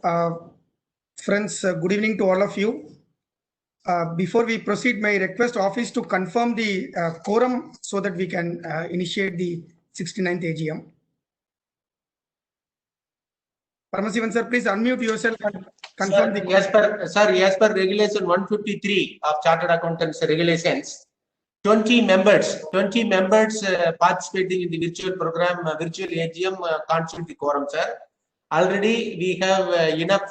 Uh, Friends, good evening to all of you. Before we proceed, may I request office to confirm the quorum so that we can initiate the 69th AGM. Paramasivan sir, please unmute yourself and confirm as per regulation 153 of Chartered Accountants regulations, 20 members participating in the virtual program, virtual AGM constitute the quorum, sir. Already we have enough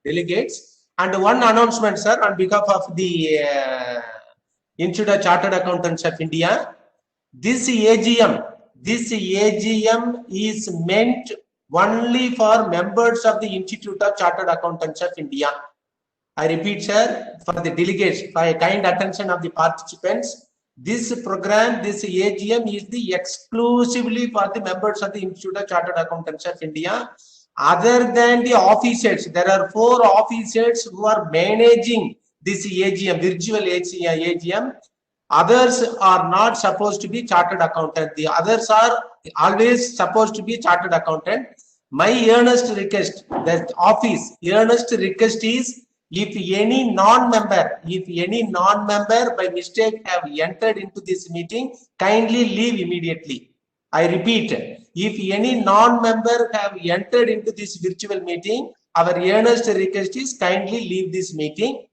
delegates. And one announcement, sir, on behalf of the Institute of Chartered Accountants of India. This AGM is meant only for members of the Institute of Chartered Accountants of India. I repeat, sir, for the delegates, by kind attention of the participants, this program, this AGM is the exclusively for the members of the Institute of Chartered Accountants of India. Other than the officers, there are 4 officers who are managing this AGM, virtual AGM. Others are not supposed to be chartered accountant. The others are always supposed to be chartered accountant. My earnest request, that office earnest request is, if any non-member by mistake have entered into this meeting, kindly leave immediately. I repeat, if any non-member have entered into this virtual meeting, our earnest request is kindly leave this meeting.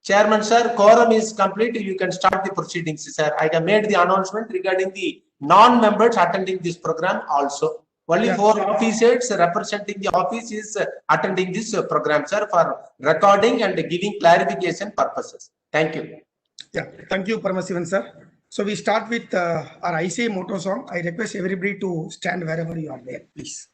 Chairman sir, quorum is complete. You can start the proceedings, sir. I have made the announcement regarding the non-members attending this program also. Only 4 officers representing the office is attending this program, sir, for recording and giving clarification purposes. Thank you. Yeah, thank you, Paramasivan sir. So we start with our ICA motto song. I request everybody to stand wherever you are there, please.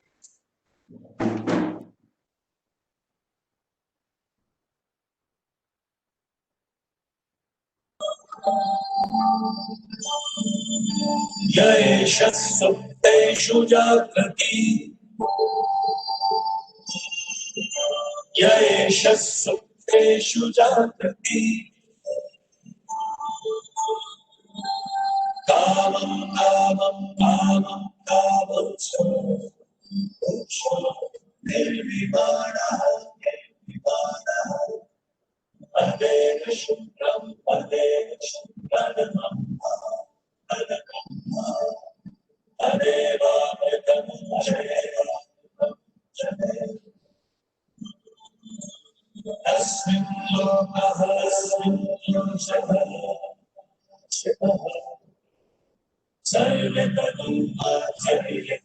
Yashasupteshu jagrati Yashasupteshu jagrati Kamam Nirvimana Adena Shukram Adena Shukranam Adeva Vedam Asmin Lokaha Sarvetanum Acharya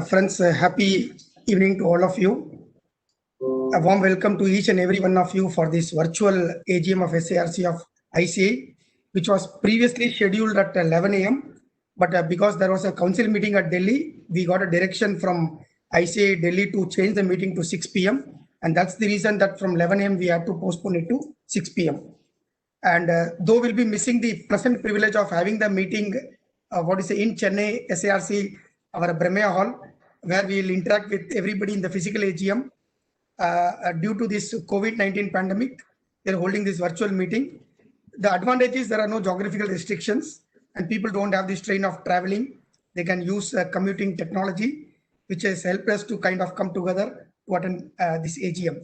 Friends, happy evening to all of you. A warm welcome to each and every one of you for this virtual AGM of SARC of ICA, which was previously scheduled at 11 a.m. But because there was a council meeting at Delhi, we got a direction from ICA Delhi to change the meeting to 6 p.m. And that's the reason that from 11 a.m. we had to postpone it to 6 p.m. And though we'll be missing the pleasant privilege of having the meeting, in Chennai, SARC, our Brahmaya Hall, where we will interact with everybody in the physical AGM. Due to this COVID-19 pandemic, they're holding this virtual meeting. The advantage is there are no geographical restrictions and people don't have the strain of traveling. They can use commuting technology, which has helped us to kind of come together to attend this AGM.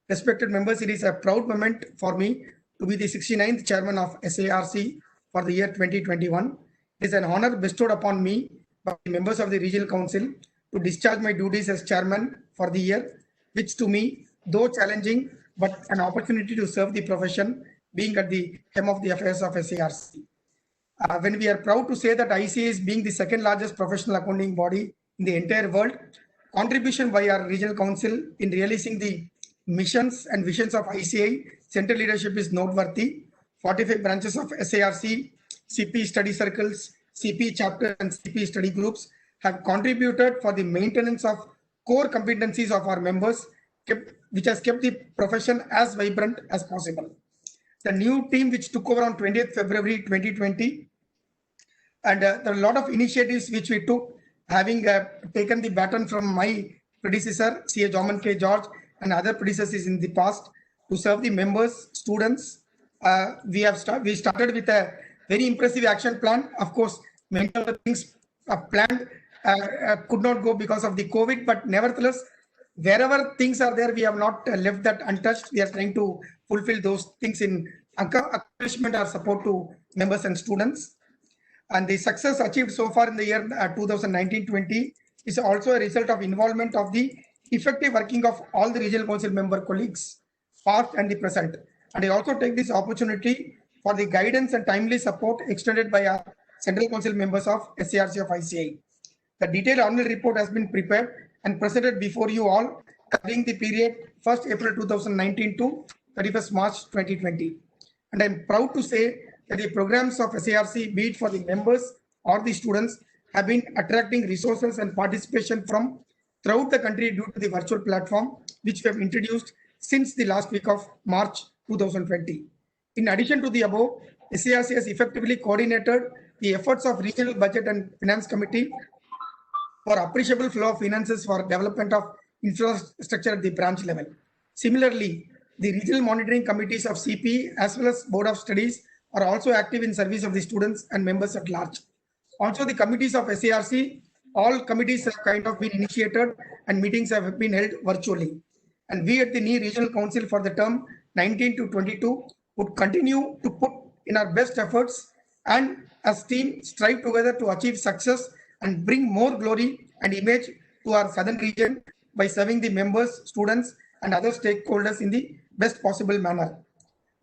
Respected members, it is a proud moment for me to be the 69th chairman of SARC for the year 2021. It is an honor bestowed upon me by members of the Regional Council to discharge my duties as chairman for the year, which to me, though challenging, but an opportunity to serve the profession, being at the helm of the affairs of SARC. When we are proud to say that ICA is being the second largest professional accounting body in the entire world, contribution by our Regional Council in realizing the missions and visions of ICA central leadership is noteworthy. 45 branches of SARC, CP study circles, CP chapter and CP study groups have contributed for the maintenance of core competencies of our members, which has kept the profession as vibrant as possible. The new team which took over on 20th February 2020, and there are a lot of initiatives which we took, having taken the baton from my predecessor, C.A. Joman K. George, and other predecessors in the past to serve the members, students. We started with a very impressive action plan. Of course, many of the things planned could not go because of the COVID, but nevertheless, wherever things are there, we have not left that untouched. We are trying to fulfill those things in accomplishment or support to members and students. And the success achieved so far in the year 2019-20 is also a result of involvement of the effective working of all the regional council member colleagues, past and the present. And I also take this opportunity for the guidance and timely support extended by our central council members of SARC of ICAI. The detailed annual report has been prepared and presented before you all covering the period 1st April 2019 to 31st March 2020. And I'm proud to say that the programs of SARC, be it for the members or the students, have been attracting resources and participation from throughout the country due to the virtual platform, which we have introduced since the last week of March 2020. In addition to the above, SARC has effectively coordinated the efforts of Regional Budget and Finance Committee for appreciable flow of finances for development of infrastructure at the branch level. Similarly, the regional monitoring committees of CP as well as Board of Studies are also active in service of the students and members at large. Also, the committees of SARC, all committees have kind of been initiated and meetings have been held virtually. And we at the NEE Regional Council for the term 19 to 22 would continue to put in our best efforts and as team strive together to achieve success and bring more glory and image to our southern region by serving the members, students, and other stakeholders in the best possible manner.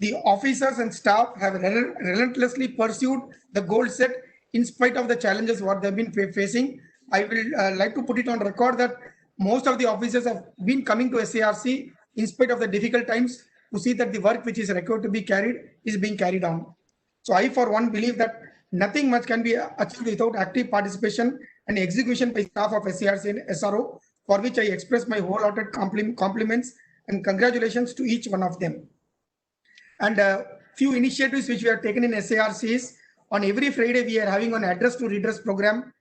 The officers and staff have relentlessly pursued the goal set in spite of the challenges what they've been facing. I will like to put it on record that most of the officers have been coming to SARC in spite of the difficult times to see that the work which is required to be carried is being carried on. So I for one believe that nothing much can be achieved without active participation and execution by staff of SARC and SRO, for which I express my wholehearted compliments and congratulations to each one of them. And a few initiatives which we have taken in SARC is on every Friday we are having an address to redress program.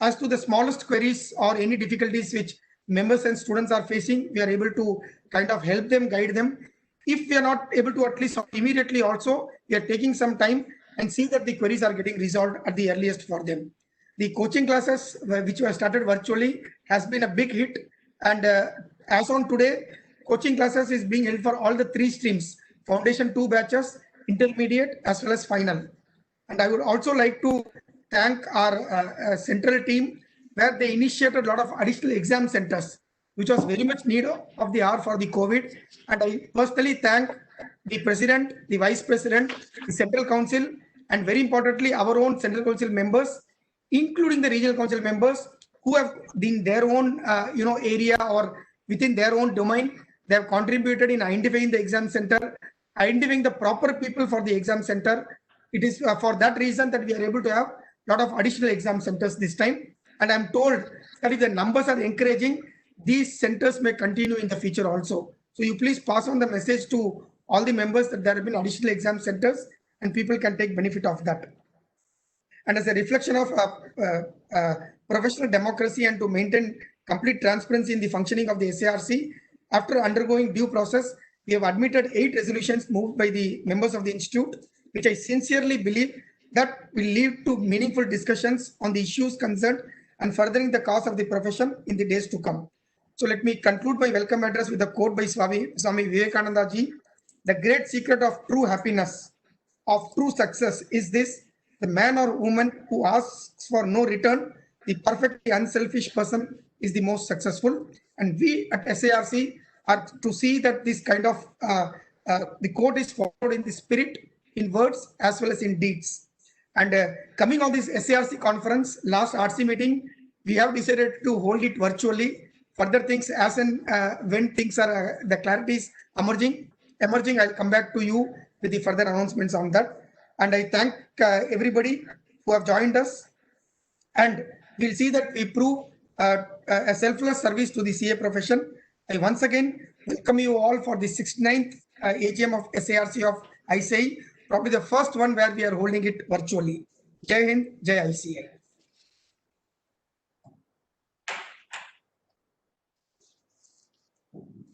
As to the smallest queries or any difficulties which members and students are facing, we are able to kind of help them, guide them. If we are not able to, at least immediately also, we are taking some time and see that the queries are getting resolved at the earliest for them. The coaching classes which were started virtually has been a big hit, and as on today, coaching classes is being held for all the 3 streams: Foundation 2 batches, intermediate as well as final. And I would also like to thank our central team, where they initiated a lot of additional exam centers, which was very much need of the hour for the COVID. And I personally thank the president, the vice president, the central council, and very importantly, our own central council members, including the regional council members, who have been their own area or within their own domain. They have contributed in identifying the exam center, identifying the proper people for the exam center. It is for that reason that we are able to have a lot of additional exam centers this time. And I'm told that if the numbers are encouraging, these centers may continue in the future also. So you please pass on the message to all the members that there have been additional exam centers and people can take benefit of that. And as a reflection of professional democracy and to maintain complete transparency in the functioning of the SARC, after undergoing due process, we have admitted 8 resolutions moved by the members of the institute, which I sincerely believe that will lead to meaningful discussions on the issues concerned and furthering the cause of the profession in the days to come. So let me conclude my welcome address with a quote by Swami Vivekananda ji. The great secret of true happiness, of true success is this: the man or woman who asks for no return, the perfectly unselfish person is the most successful. And we at SARC are to see that this kind of the quote is followed in the spirit, in words as well as in deeds. And coming on this SARC conference, last RC meeting, we have decided to hold it virtually. Further things as and when things are, the clarity is emerging, I'll come back to you with the further announcements on that. And I thank everybody who have joined us. And we'll see that we prove a selfless service to the CA profession. I once again welcome you all for the 69th AGM of SARC of ICAI, probably the first one where we are holding it virtually. Jai Hind, Jai ICAI.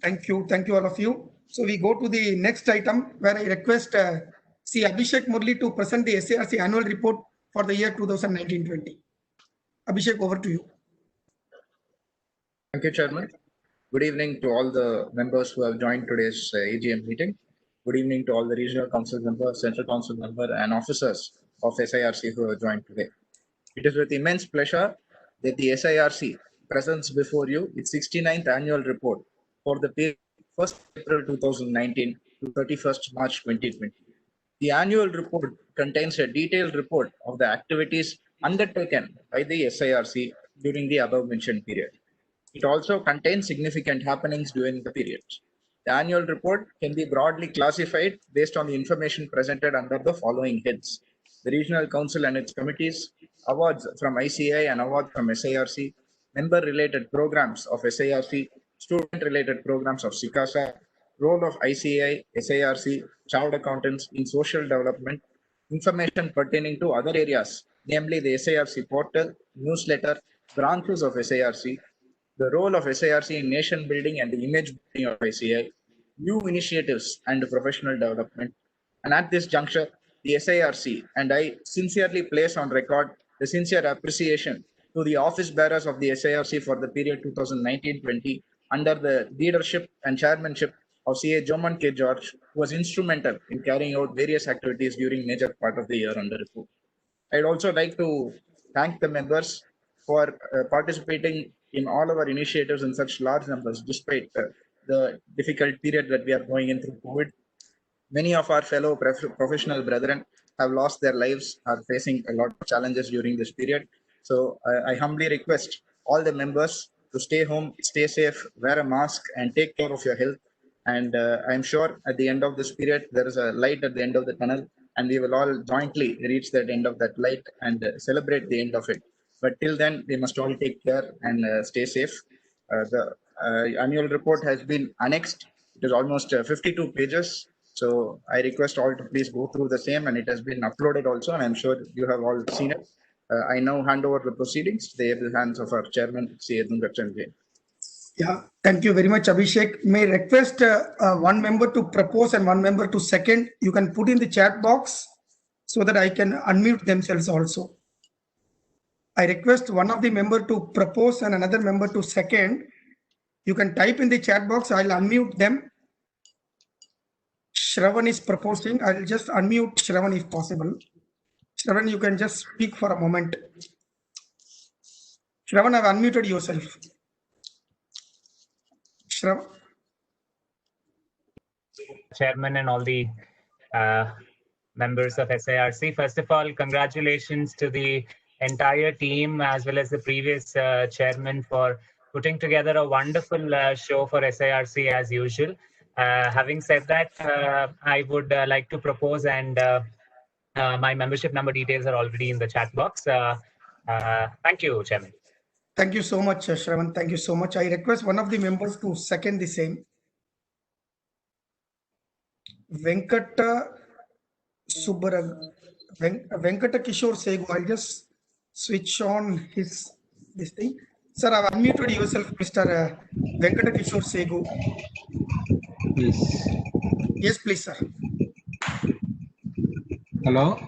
Thank you all of you. So we go to the next item where I request C. Abhishek Murli to present the SARC annual report for the year 2019-20. Abhishek, over to you. Thank you, Chairman. Good evening to all the members who have joined today's AGM meeting. Good evening to all the regional council members, central council member, and officers of SIRC who have joined today. It is with immense pleasure that the SIRC presents before you its 69th annual report for the period 1st April 2019 to 31st March 2020. The annual report contains a detailed report of the activities undertaken by the SIRC during the above mentioned period. It also contains significant happenings during the period. The annual report can be broadly classified based on the information presented under the following heads: the Regional Council and its committees, awards from ICAI and awards from SIRC, member-related programs of SIRC, student-related programs of SICASA, role of ICAI, SIRC, chartered accountants in social development, information pertaining to other areas, namely the SIRC portal, newsletter, branches of SIRC, the role of SIRC in nation building and the image building of ICAI, new initiatives and professional development. And at this juncture, the SIRC and I sincerely place on record the sincere appreciation to the office bearers of the SIRC for the period 2019-20 under the leadership and chairmanship of CA Joman K. George, who was instrumental in carrying out various activities during major part of the year under report. I'd also like to thank the members for participating in all our initiatives in such large numbers, despite the difficult period that we are going in through COVID. Many of our fellow professional brethren have lost their lives, are facing a lot of challenges during this period. So I humbly request all the members to stay home, stay safe, wear a mask, and take care of your health. And I'm sure at the end of this period, there is a light at the end of the tunnel, and we will all jointly reach that end of that light and celebrate the end of it. But till then, we must all take care and stay safe. The annual report has been annexed. It is almost 52 pages. So I request all to please go through the same, and it has been uploaded also, and I'm sure you have all seen it. I now hand over the proceedings to the able hands of our chairman, C. Edmund Jain. Yeah, thank you very much, Abhishek. May I request one member to propose and one member to second. You can put in the chat box so that I can unmute themselves also. I request one of the member to propose and another member to second. You can type in the chat box. I'll unmute them. Shravan is proposing. I'll just unmute Shravan if possible. Shravan, you can just speak for a moment. Shravan, I've unmuted yourself. Shravan. Chairman and all the members of SIRC. First of all, congratulations to the entire team as well as the previous chairman for putting together a wonderful show for SIRC as usual. Having said that, I would like to propose, and my membership number details are already in the chat box. Thank you, Chairman. Thank you so much, Shravan. Thank you so much. I request one of the members to second the same. Venkata Kishore Segu. I'll just switch on this thing. Sir, I've unmuted yourself, Mr. Venkata Kishore Segu. Yes. Yes, please, sir. Hello.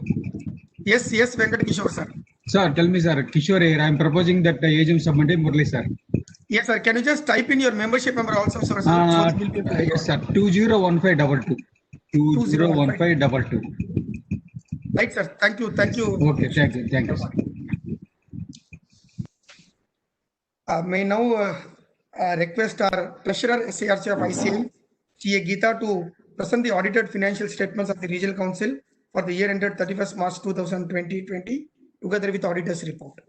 Yes, Venkata Kishore, sir. Sir, tell me, sir. Kishore here. I'm proposing that AGM submit Murli, sir. Yes, sir. Can you just type in your membership number also, sir? So we'll be able to yes, sir. 201522. 201522. Right, sir. Thank you. Okay, thank you, sir. May now request our treasurer SARC of ICAI, CA Geeta, to present the audited financial statements of the Regional Council for the year ended 31st March 2020, together with auditor's report.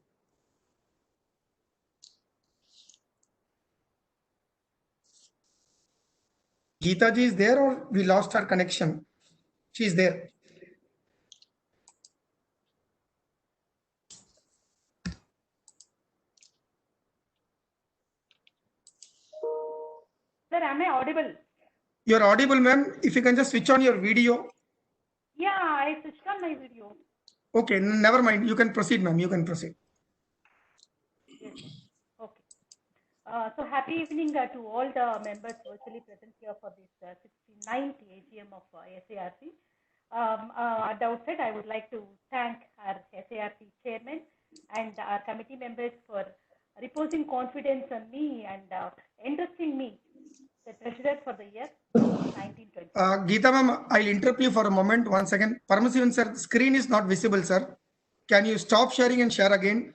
Geeta ji is there, or we lost her connection? She is there. am I audible? You're audible, ma'am. If you can just switch on your video. Yeah, I switched on my video. Okay, never mind. You can proceed, ma'am. You can proceed. Yes. Okay. So happy evening to all the members virtually present here for this 69th AGM of SARC. At the outset, I would like to thank our SARC chairman and our committee members for reposing confidence on me and entrusting me the treasurer for the year 1920. Geeta ma'am, I'll interrupt you for a moment. One second. Paramasivan sir, the screen is not visible, sir. Can you stop sharing and share again?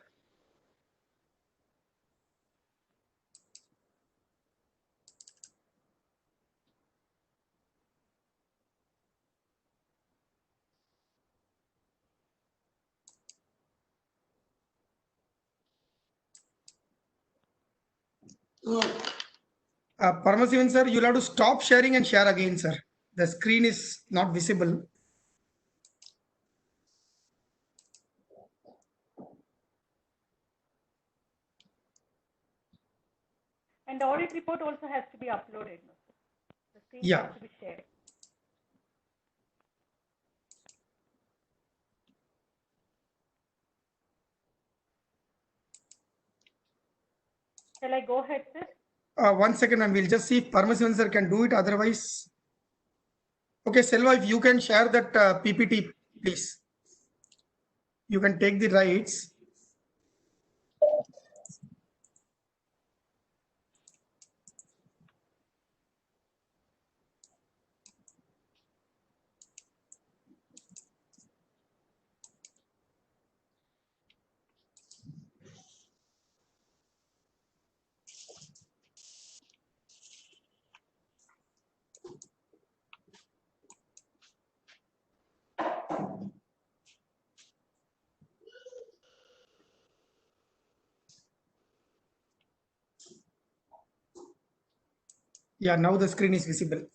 Paramasivan sir, you'll have to stop sharing and share again, sir. The screen is not visible. And the audit report also has to be uploaded. No? The screen Yeah. has to be shared. Shall I go ahead, sir? 1 second, ma'am. We'll just see if Paramasivan sir can do it. Otherwise, okay, Selva, if you can share that PPT, please. You can take the rights. Yeah, now the screen is visible.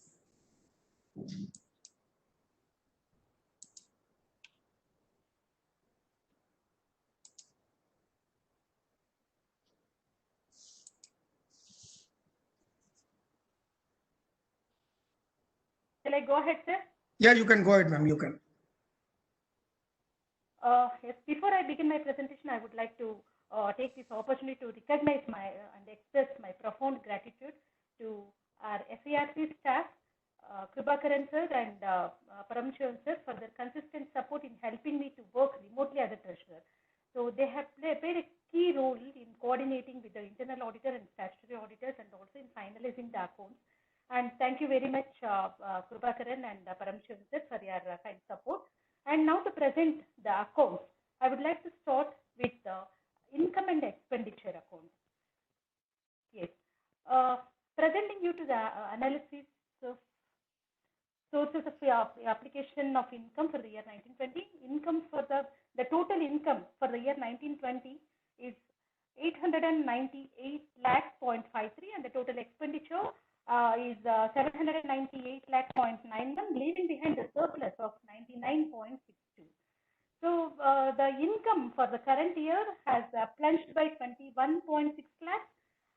Shall I go ahead, sir? Yeah, you can go ahead, ma'am. You can. Yes, before I begin my presentation, I would like to take this opportunity to recognize my and express my profound gratitude to our SARC staff, Kribakaran sir and Paramasivan sir for their consistent support in helping me to work remotely as a treasurer. So they have played a key role in coordinating with the internal auditor and statutory auditors and also in finalizing the accounts. And thank you very much, Kribakaran and Paramasivan sir for your kind support. And now to present the accounts, I would like to start with the income and expenditure accounts. Yes, presenting you to the analysis of sources of application of income for the year 1920. Income for the total income for the year 1920 is 898 lakh.53, and the total expenditure is 798 lakh.91, leaving behind a surplus of 99.62. So the income for the current year has plunged by 21.6 lakhs,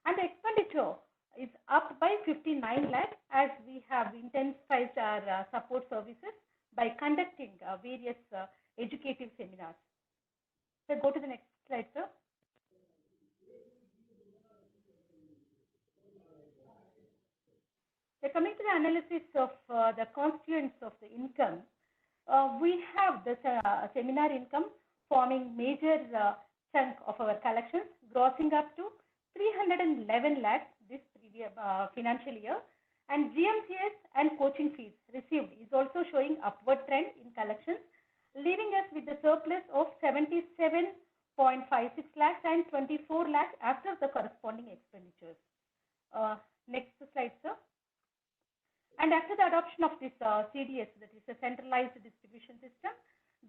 and the expenditure is up by 59 lakhs as we have intensified our support services by conducting various educative seminars. So go to the next slide, sir. So coming to the analysis of the constituents of the income, we have the seminar income forming major chunk of our collections, grossing up to 311 lakhs this previous financial year, and GMCS and coaching fees received is also showing upward trend in collections, leaving us with the surplus of 77.56 lakhs and 24 lakhs after the corresponding expenditures. Next slide, sir. And after the adoption of this CDS, that is a centralized distribution system,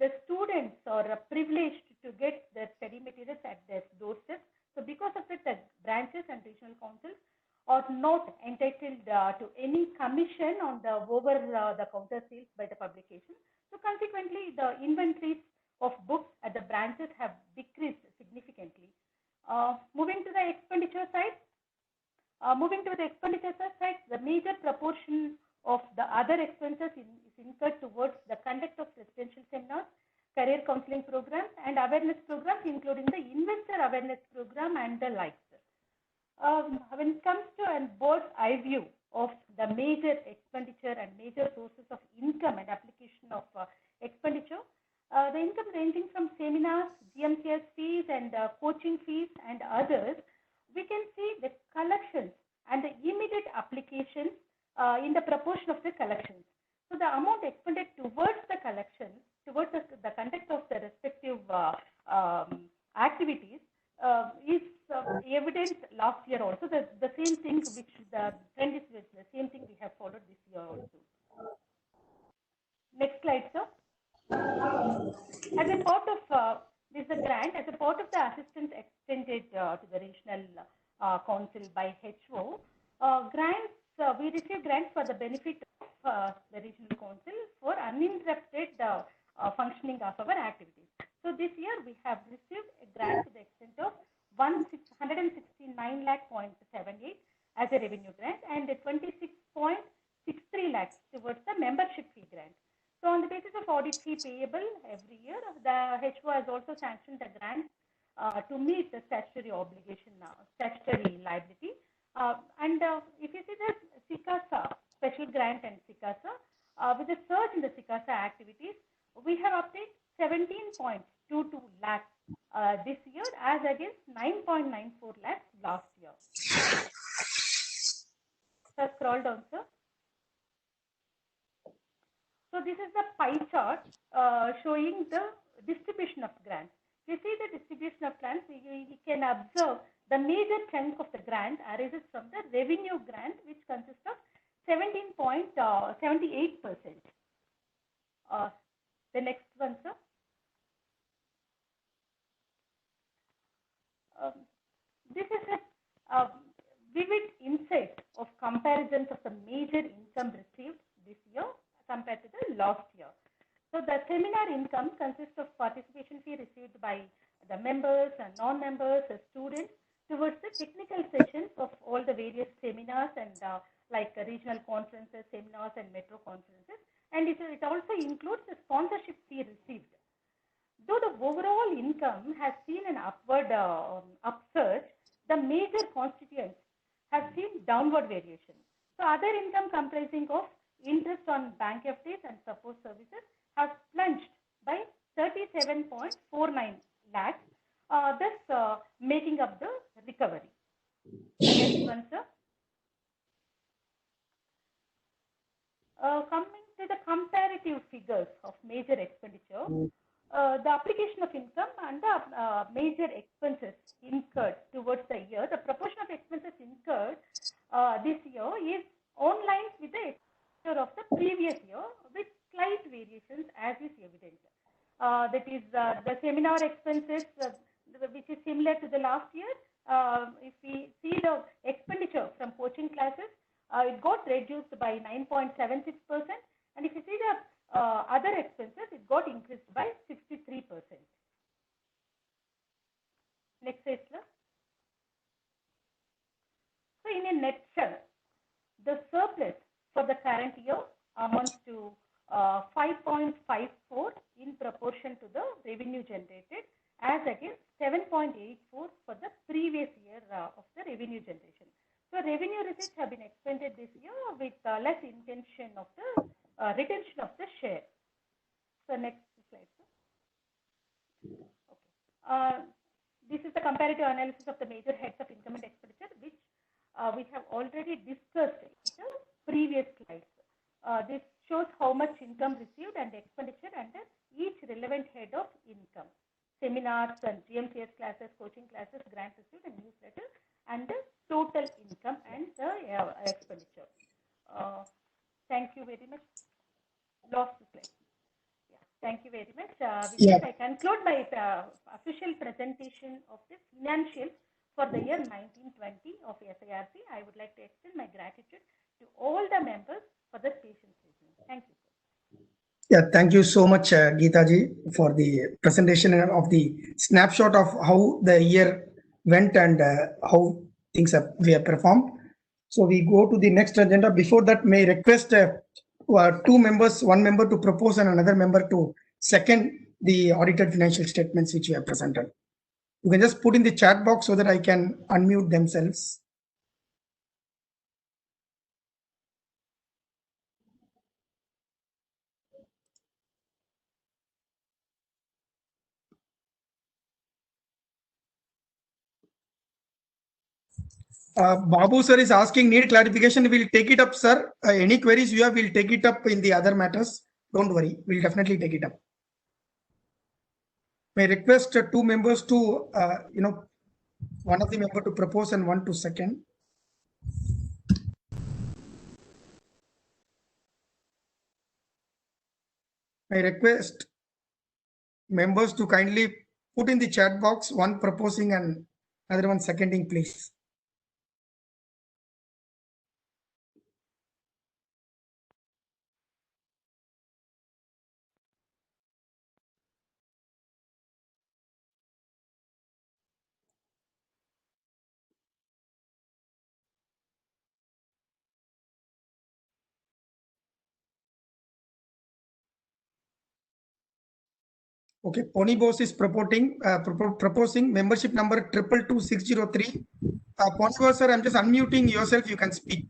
the students are privileged to get their study materials at their doorstep. So because of it, the branches and regional councils are not entitled to any commission on the over the counter sales by the publication. So consequently, the inventories of books at the branches have decreased significantly. Moving to the expenditure side, the major proportion of the other expenses is incurred towards the conduct of residential seminars, career counseling programs, and awareness programs, including the investor awareness program and the likes. When it comes to a bird's eye view of the major expenditure and major sources of income and application of expenditure, the income ranging from seminars, GMCS fees, and coaching fees, and others, we can see the collections and the immediate applications in the proportion of the collections. So the amount expended towards the collections, towards the conduct of the respective activities is evident last year also. The same thing which the trend is the same thing we have followed this year also. Next slide, sir. As a part of this is a grant, as a part of the assistance extended to the regional council by HO, grants we receive grants for the benefit of the regional council for uninterrupted functioning of our activities. So this year we have received a grant to the extent of 169 lakh.78 as a revenue grant and 26.63 lakhs towards the membership fee grant. So on the basis of audit fee payable every year, the HO has also sanctioned the grant to meet the statutory obligation now, statutory liability. And if you see the SICASA special grant and SICASA, with the surge in the SICASA activities, we have obtained 17.22 lakhs this year as against 9.94 lakhs last year. So scroll down, sir. So this is the pie chart showing the distribution of grants. You see the distribution of grants, you can observe the major chunk of the grant arises from the revenue grant, which consists of 17.78%. The next one, sir. This is a vivid insight of comparisons of the major income received this year compared to the last year. So the seminar income consists of participation fee received by the members and non-members, students, towards the technical sessions of all the various seminars and like regional conferences, seminars, and metro conferences. And it also includes the sponsorship fee received. Though the overall income has seen an upward upsurge, the major constituents have seen downward variation. So other income comprising of interest on bank FDs and support services has plunged by 37.49 lakhs, thus making up the recovery. Next one, sir. Coming to the comparative figures of major expenditure, the application of income and the major expenses incurred towards the year, the proportion of expenses incurred this year is on lines with the expenditure of the previous year, with slight variations as is evident. That is the seminar expenses, which is similar to the last year. If we see the expenditure from coaching classes, it got reduced by 9.76%, and if you see the other expenses, it got increased by 63%. Next slide, sir. So in a nutshell, the surplus for the current year amounts to 5.54 in proportion to the revenue generated, as against 7.84 for the previous year of the revenue generation. So revenue receipts have been expended this year with less intention of the retention of the share. So next slide, sir. Okay. This is the comparative analysis of the major heads of income and expenditure, which we have already discussed in the previous slides. This shows how much income received and expenditure under each relevant head of income. Seminars and GMCS classes, coaching classes, grants received, and newsletter, and the total income and the expenditure. Thank you very much. Lost the slide. Yeah, thank you very much. With this, I conclude my official presentation of the financials for the year 1920 of SIRC. I would like to extend my gratitude to all the members for the patient listening. Thank you. Yeah, thank you so much, Geeta ji, for the presentation of the snapshot of how the year went and how things we have performed. So we go to the next agenda. Before that, may I request two members, one member to propose and another member to second the audited financial statements which we have presented. You can just put in the chat box so that I can unmute themselves. Babu sir is asking, need clarification. We'll take it up, sir. Any queries you have, we'll take it up in the other matters. Don't worry, we'll definitely take it up. May I request two members to, one of the member to propose and one to second. I request members to kindly put in the chat box, one proposing and another one seconding, please. Okay, Pony Boss is proposing membership number 222603. Pony Boss sir, I'm just unmuting yourself. You can speak.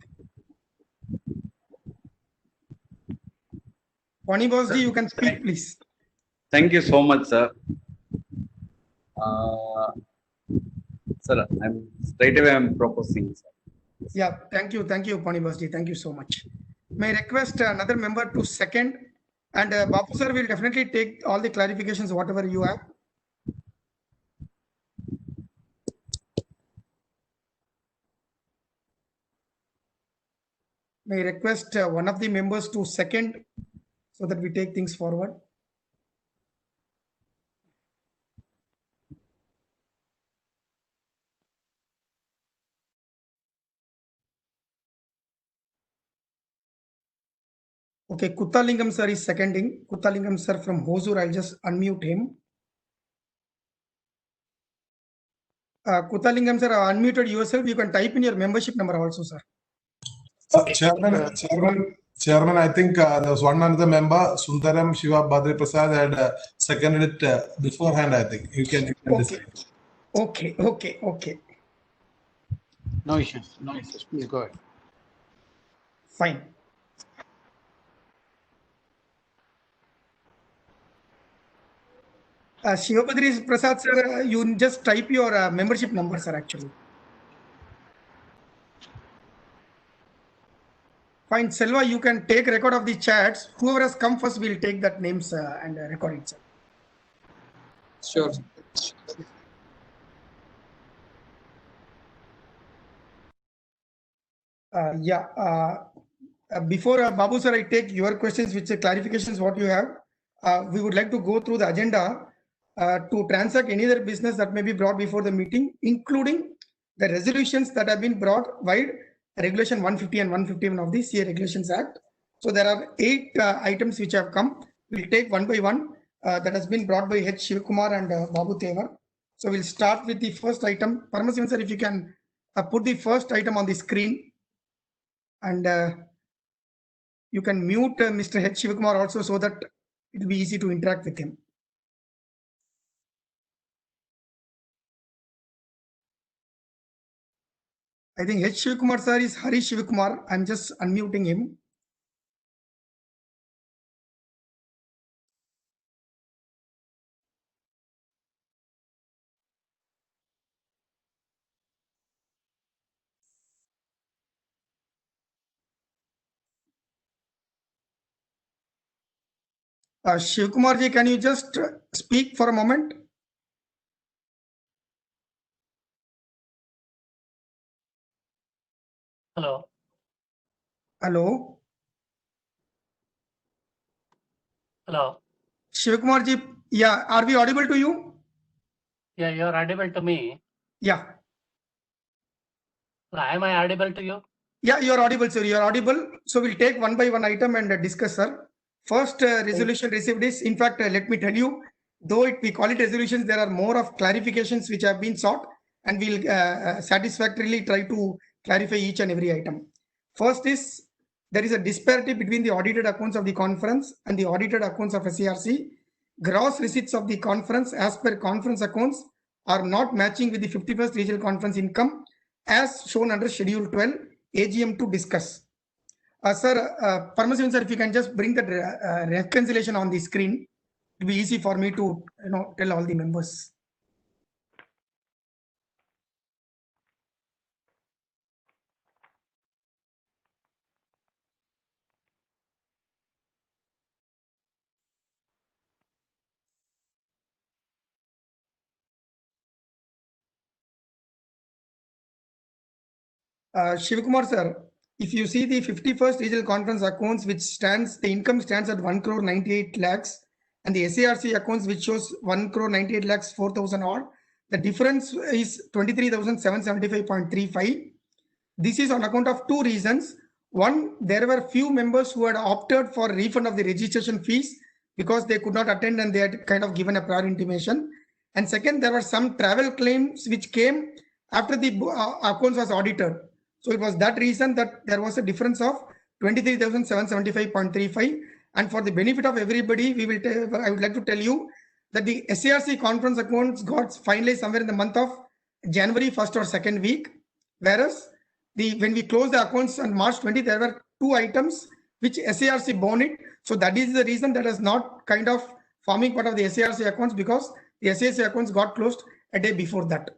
Pony Boss ji, you can speak, please. Thank you so much, sir. Sir, I'm proposing, sir. Yeah, thank you, Pony Boss ji. Thank you so much. May I request another member to second, and Babu sir will definitely take all the clarifications, whatever you have. May I request one of the members to second so that we take things forward. Okay, Kuthalingam sir is seconding. Kuthalingam sir from Hosur, I'll just unmute him. Kuthalingam sir, unmuted yourself. You can type in your membership number also, sir. Chairman, I think there was one another member, Sundaram Shiva Badri Prasad, had seconded it beforehand. I think you can decide. Okay. No issues. Please go ahead. Fine. Shivabadri Prasad sir, you just type your membership number, sir, actually. Fine, Selva, you can take record of the chats. Whoever has come first will take that names and record it, sir. Sure. Before Babu sir, I take your questions, which are clarifications what you have. We would like to go through the agenda to transact any other business that may be brought before the meeting, including the resolutions that have been brought by Regulation 150 and 151 of the CA Regulations Act. So there are 8 items which have come. We'll take one by one. That has been brought by H. Shivakumar and Babu Tevar. So we'll start with the first item. Paramasivan sir, if you can put the first item on the screen, and you can mute Mr. H. Shivakumar also so that it will be easy to interact with him. I think H. Shivakumar sir is Hari Shivakumar. I'm just unmuting him. Shivakumar ji, can you just speak for a moment? Hello. Hello. Hello. Shivakumar ji, yeah, are we audible to you? Yeah, you are audible to me. Yeah. Am I audible to you? Yeah, you are audible, sir. You are audible. So we'll take one by one item and discuss, sir. First resolution received is, in fact, let me tell you, though we call it resolutions, there are more of clarifications which have been sought, and we'll satisfactorily try to clarify each and every item. First is there is a disparity between the audited accounts of the conference and the audited accounts of SARC. Gross receipts of the conference as per conference accounts are not matching with the 51st regional conference income as shown under schedule 12 AGM to discuss. Sir, Paramasivan sir, if you can just bring that reconciliation on the screen, it will be easy for me to tell all the members. Shivakumar sir, if you see the 51st regional conference accounts, which stands, the income stands at 1 crore 98 lakhs, and the SARC accounts, which shows 1 crore 98 lakhs 4,000 odd, the difference is 23,775.35. This is on account of two reasons. One, there were few members who had opted for refund of the registration fees because they could not attend and they had kind of given a prior intimation. And second, there were some travel claims which came after the accounts was audited. So it was that reason that there was a difference of 23,775.35. And for the benefit of everybody, I would like to tell you that the SARC conference accounts got finalized somewhere in the month of January 1st or 2nd week, whereas when we closed the accounts on March 20, there were two items which SARC bore it. So that is the reason that is not kind of forming part of the SARC accounts, because the SARC accounts got closed a day before that.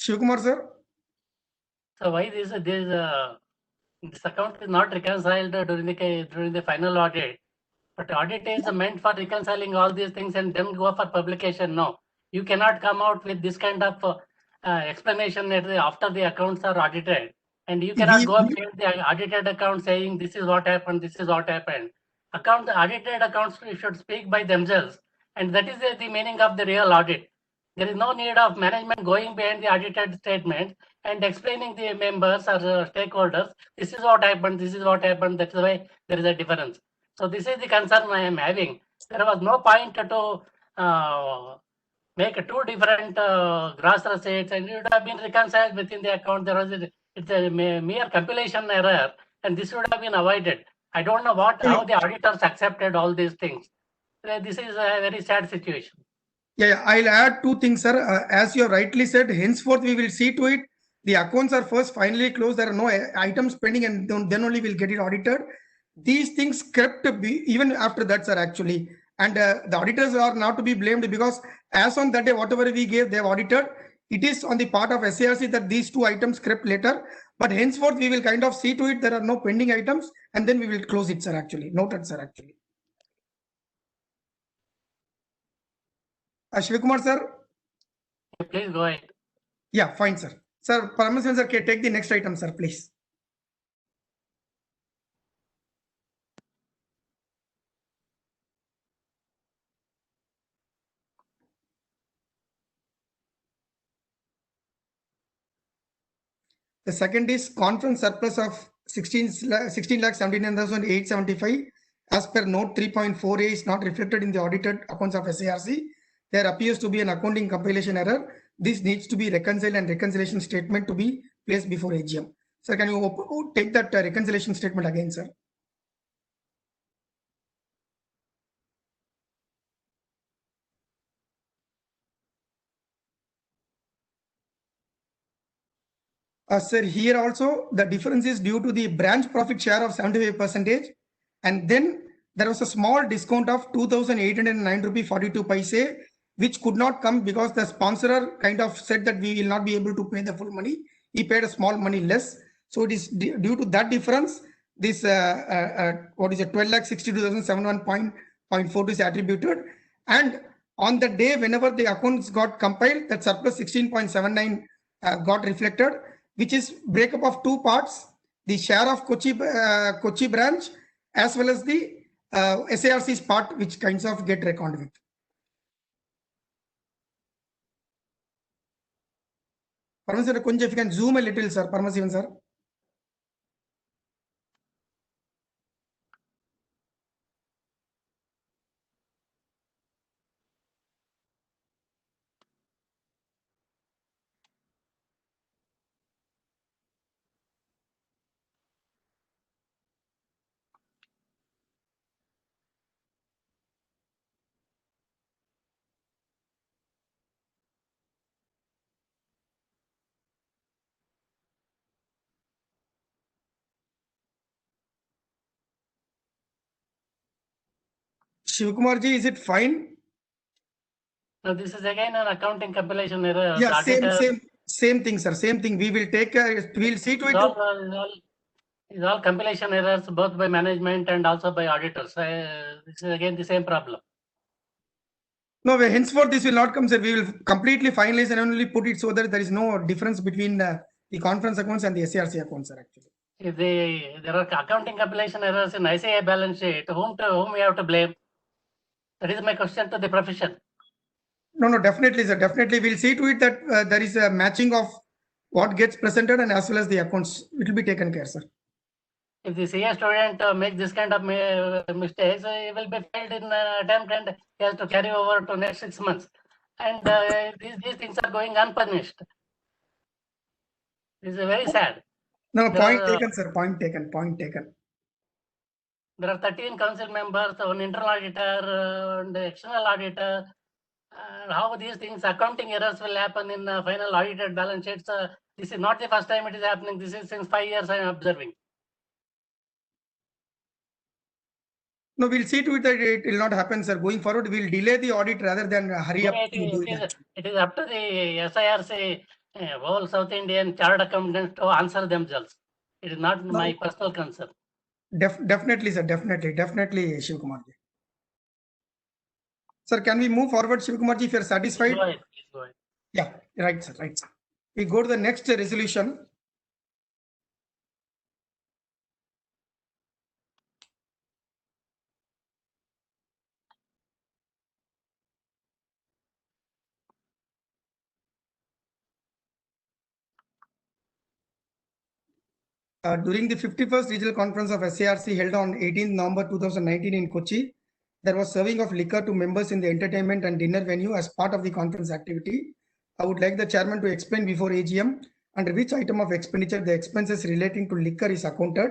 Shivakumar sir. So why this account is not reconciled during the final audit? But audit is meant for reconciling all these things and then go for publication. No, you cannot come out with this kind of explanation after the accounts are audited, and you cannot go up with the audited account saying this is what happened, this is what happened. The audited accounts should speak by themselves, and that is the meaning of the real audit. There is no need of management going behind the audited statement and explaining the members or stakeholders, this is what happened, this is what happened, that's why there is a difference. So this is the concern I am having. There was no point to make two different gross receipts, and it would have been reconciled within the account. It's a mere compilation error, and this would have been avoided. I don't know how the auditors accepted all these things. This is a very sad situation. Yeah, I'll add two things, sir. As you have rightly said, henceforth we will see to it. The accounts are first finally closed. There are no items pending, and then only we'll get it audited. These things kept even after that, sir, actually. And the auditors are not to be blamed, because as on that day, whatever we gave, they have audited. It is on the part of SARC that these two items crept later. But henceforth, we will kind of see to it there are no pending items, and then we will close it, sir, actually. Noted, sir, actually. Shivakumar, sir. Please go ahead. Yeah, fine, sir. Sir, Paramasivan sir, take the next item, sir, please. The second is conference surplus of 16,79,875 as per note 3.4a is not reflected in the audited accounts of SARC. There appears to be an accounting compilation error. This needs to be reconciled and reconciliation statement to be placed before AGM. Sir, can you take that reconciliation statement again, sir? Sir, here also the difference is due to the branch profit share of 75%, and then there was a small discount of 2,809 rupee 42 paise, which could not come because the sponsor kind of said that we will not be able to pay the full money. He paid a small money less. So it is due to that difference, this 12,62,071.42 is attributed. And on the day whenever the accounts got compiled, that surplus 16.79 got reflected, which is breakup of two parts: the share of Kochi branch as well as the SARC's part, which kinds of get reckoned with. Paramasivan, Kunja, if you can zoom a little, sir. Paramasivan, sir. Shivkumarji, is it fine? Now, this is again an accounting compilation error. The Yeah, auditor- same thing, sir. Same thing. We will take. We'll see to It's it. all compilation errors, both by management and also by auditors. This is again the same problem. No, henceforth this will not come, sir. We will completely finalize and only put it so that there is no difference between the conference accounts and the SARC accounts, sir. Actually, If there are accounting compilation errors in ICA balance sheet, whom we have to blame? That is my question to the profession. No, definitely, sir. Definitely, we'll see to it that there is a matching of what gets presented and as well as the accounts. It will be taken care, sir. If the CA student makes this kind of mistakes, he will be failed in attempt and he has to carry over to next 6 months. And these things are going unpunished. This is very sad. No, point taken, sir. Point taken. There are 13 council members, one internal auditor, and external auditor. How these things, accounting errors will happen in final audited balance sheets. This is not the first time it is happening. This is since 5 years I am observing. No, we'll see to it that it will not happen, sir. Going forward, we'll delay the audit rather than hurry up. It is up to the SIRC, whole South Indian chartered accountants to answer themselves. It is not my personal concern. Definitely, sir. Definitely, Shivkumarji. Sir, can we move forward, Shivkumarji, if you are satisfied? Go ahead. Yeah, right, sir. Right, sir. We go to the next resolution. During the 51st Regional Conference of SARC held on 18th November 2019 in Kochi, there was serving of liquor to members in the entertainment and dinner venue as part of the conference activity. I would like the chairman to explain before AGM under which item of expenditure the expenses relating to liquor is accounted.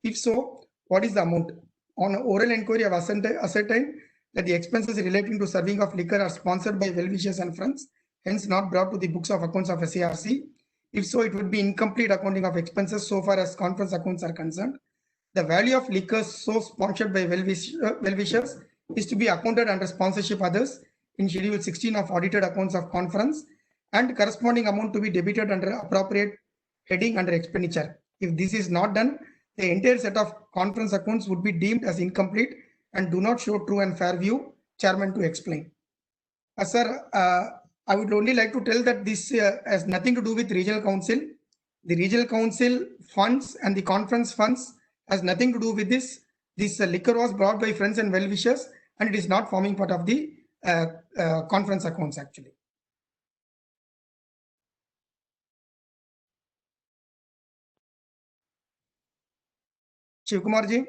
If so, what is the amount? On oral inquiry, I have ascertained that the expenses relating to serving of liquor are sponsored by well-wishers and friends, hence not brought to the books of accounts of SARC. If so, it would be incomplete accounting of expenses so far as conference accounts are concerned. The value of liquor so sponsored by well-wishers is to be accounted under sponsorship others in Schedule 16 of audited accounts of conference, and corresponding amount to be debited under appropriate heading under expenditure. If this is not done, the entire set of conference accounts would be deemed as incomplete and do not show true and fair view. Chairman to explain. Sir, I would only like to tell that this has nothing to do with regional council. The regional council funds and the conference funds has nothing to do with this. This liquor was brought by friends and well-wishers, and it is not forming part of the conference accounts actually. Shivkumarji.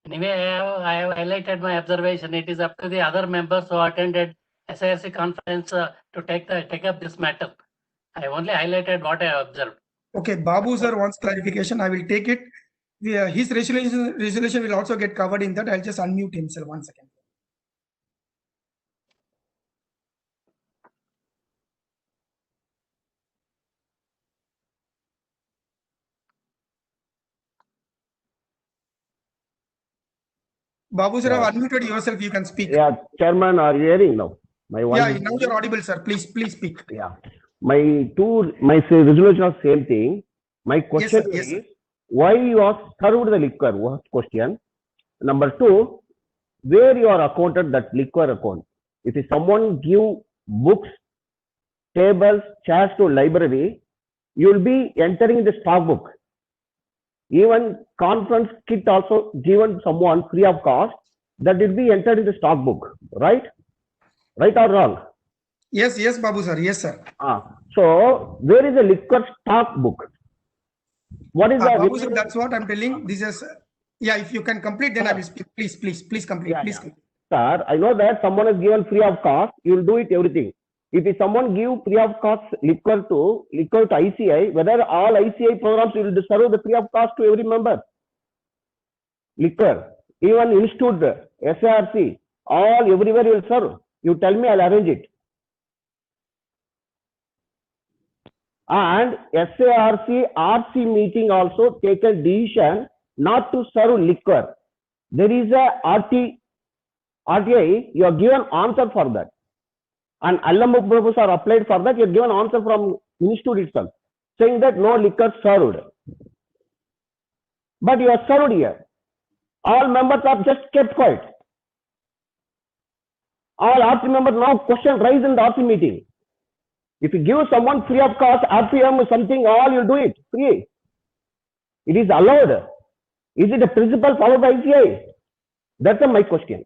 Anyway, I have highlighted my observation. It is up to the other members who attended SIRC conference to take up this matter. I only highlighted what I observed. Okay, Babu sir wants clarification. I will take it. His resolution will also get covered in that. I'll just unmute himself 1 second. Babu sir, have unmuted yourself. You can speak. Yeah, Chairman, are you hearing now? My voice. Yeah, now you're audible, sir. Please speak. Yeah, my resolution of same thing. My question is why you are served the liquor? What question? Number two, where you are accounted that liquor account? If someone give books, tables, chairs to library, you will be entering the stock book. Even conference kit also given someone free of cost, that will be entered in the stock book, right? Right or wrong? Yes, Babu sir. Yes, sir. So where is the liquor stock book? What is Babu sir, that's what I'm telling. This is if you can complete, then I will speak. Please complete. Complete. Sir, I know that someone is given free of cost, you will do it everything. If someone give free of cost liquor to ICI, whether all ICI programs will serve the free of cost to every member? Liquor, even institute, SARC, all everywhere will serve. You tell me, I'll arrange it. And SARC RC meeting also taken decision not to serve liquor. There is a RTI, you are given answer for that. And alum purpose are applied for that, you are given answer from institute itself, saying that no liquor served. But you are served here. All members are just kept quiet. All RT members now question rise in the RT meeting. If you give someone free of cost, RPM something, all you do it free. It is allowed. Is it a principle followed by ICI? That's my question.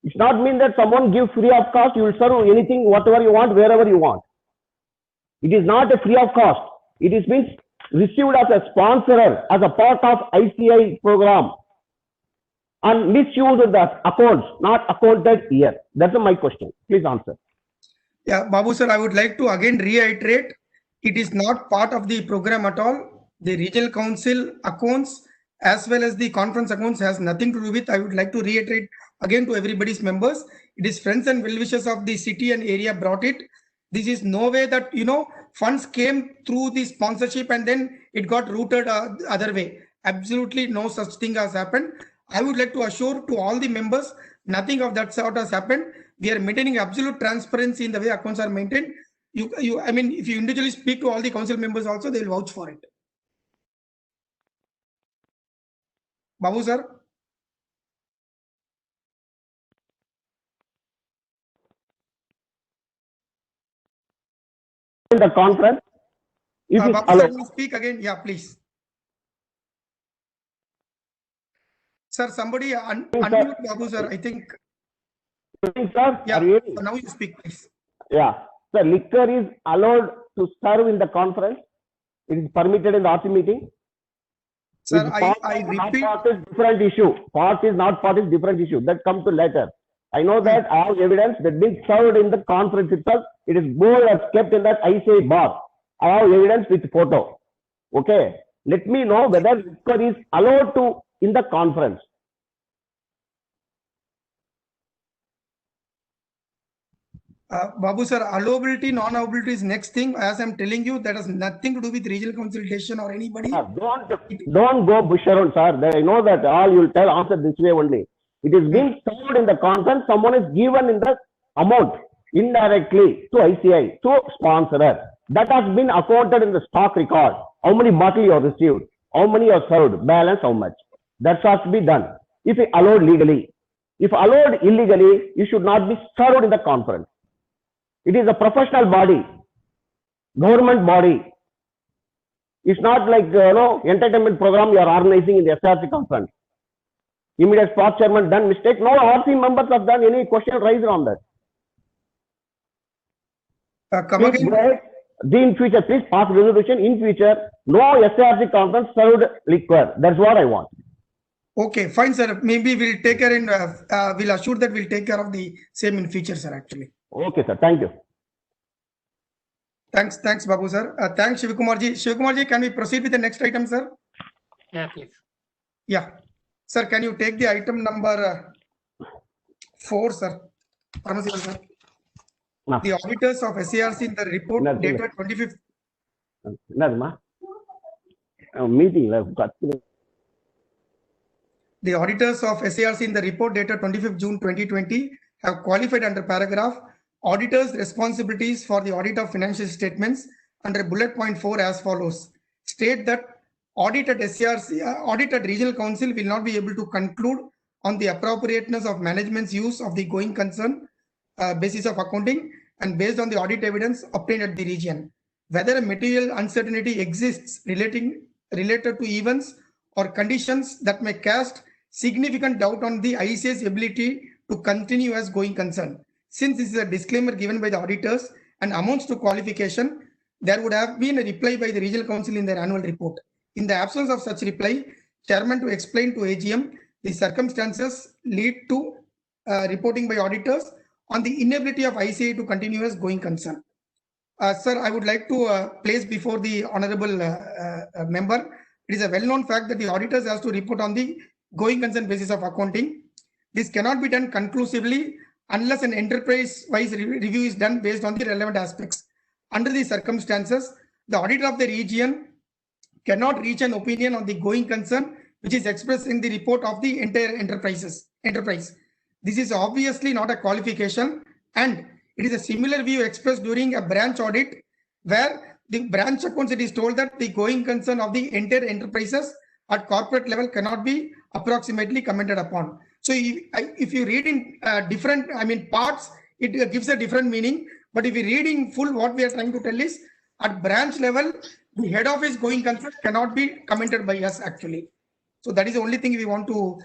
It's not mean that someone give free of cost, you will serve anything, whatever you want, wherever you want. It is not a free of cost. It is means received as a sponsor, as a part of ICI program. And misused the accounts, not accounted here. That's my question. Please answer. Yeah, Babu sir, I would like to again reiterate, it is not part of the program at all. The regional council accounts as well as the conference accounts has nothing to do with. I would like to reiterate again to everybody's members. It is friends and well-wishers of the city and area brought it. This is no way that, funds came through the sponsorship and then it got routed other way. Absolutely no such thing has happened. I would like to assure to all the members, nothing of that sort has happened. We are maintaining absolute transparency in the way accounts are maintained. I mean, if you individually speak to all the council members also, they will vouch for it. Babu sir. In the conference, if it's Babu sir, will speak again? Yeah, please. Sir, somebody unmute Babu sir, I think. Sir, yeah, so now you speak, please. Yeah, sir, liquor is allowed to serve in the conference. It is permitted in the RT meeting. Sir, I repeat. Part is different issue. Part is not part is different issue. That comes to later. I know that I have evidence that being served in the conference itself. It is bold as kept in that ICI bar. I have evidence with photo. Okay. Let me know whether liquor is allowed to in the conference. Babu sir, allowability, non-allowability is next thing. As I'm telling you, that has nothing to do with regional consultation or anybody. Don't go bush around, sir. I know that all you will tell answer this way only. It is being served in the conference. Someone is given in the amount indirectly to ICI, to sponsorer. That has been accounted in the stock record. How many bottles you have received? How many you have served? Balance how much? That has to be done. If allowed legally. If allowed illegally, you should not be served in the conference. It is a professional body, government body. It's not like, entertainment program you are organizing in the SRC conference. Immediate spot chairman done mistake. No RC members have done any question raised on that. Come again. In future, please pass resolution. In future, no SRC conference served liquor. That's what I want. Okay, fine, sir. Maybe we'll take care and we'll assure that we'll take care of the same in future, sir, actually. Okay, sir. Thank you. Thanks, Babu sir. Thanks, Shivkumarji. Shivkumarji, can we proceed with the next item, sir? Yeah, please. Yeah. Sir, can you take the item number 4, sir? Parmasivan, sir. No. The auditors of SARC in the report dated 25th. The auditors of SARC in the report dated 25th June 2020 have qualified under paragraph auditors' responsibilities for the audit of financial statements under bullet point 4 as follows. State that audited SARC, audited regional council will not be able to conclude on the appropriateness of management's use of the going concern basis of accounting and based on the audit evidence obtained at the region. Whether a material uncertainty exists related to events or conditions that may cast significant doubt on the ICA's ability to continue as going concern. Since this is a disclaimer given by the auditors and amounts to qualification, there would have been a reply by the regional council in their annual report. In the absence of such reply, chairman to explain to AGM the circumstances lead to reporting by auditors on the inability of ICA to continue as going concern. Sir, I would like to place before the honorable member, it is a well-known fact that the auditors has to report on the going concern basis of accounting. This cannot be done conclusively unless an enterprise-wise review is done based on the relevant aspects. Under these circumstances, the auditor of the region cannot reach an opinion on the going concern which is expressed in the report of the entire enterprise. This is obviously not a qualification, and it is a similar view expressed during a branch audit where the branch accounts, it is told that the going concern of the entire enterprises at corporate level cannot be approximately commented upon. So if you read in different, parts, it gives a different meaning. But if you read in full, what we are trying to tell is at branch level, the head office going concern cannot be commented by us actually. So that is the only thing we want to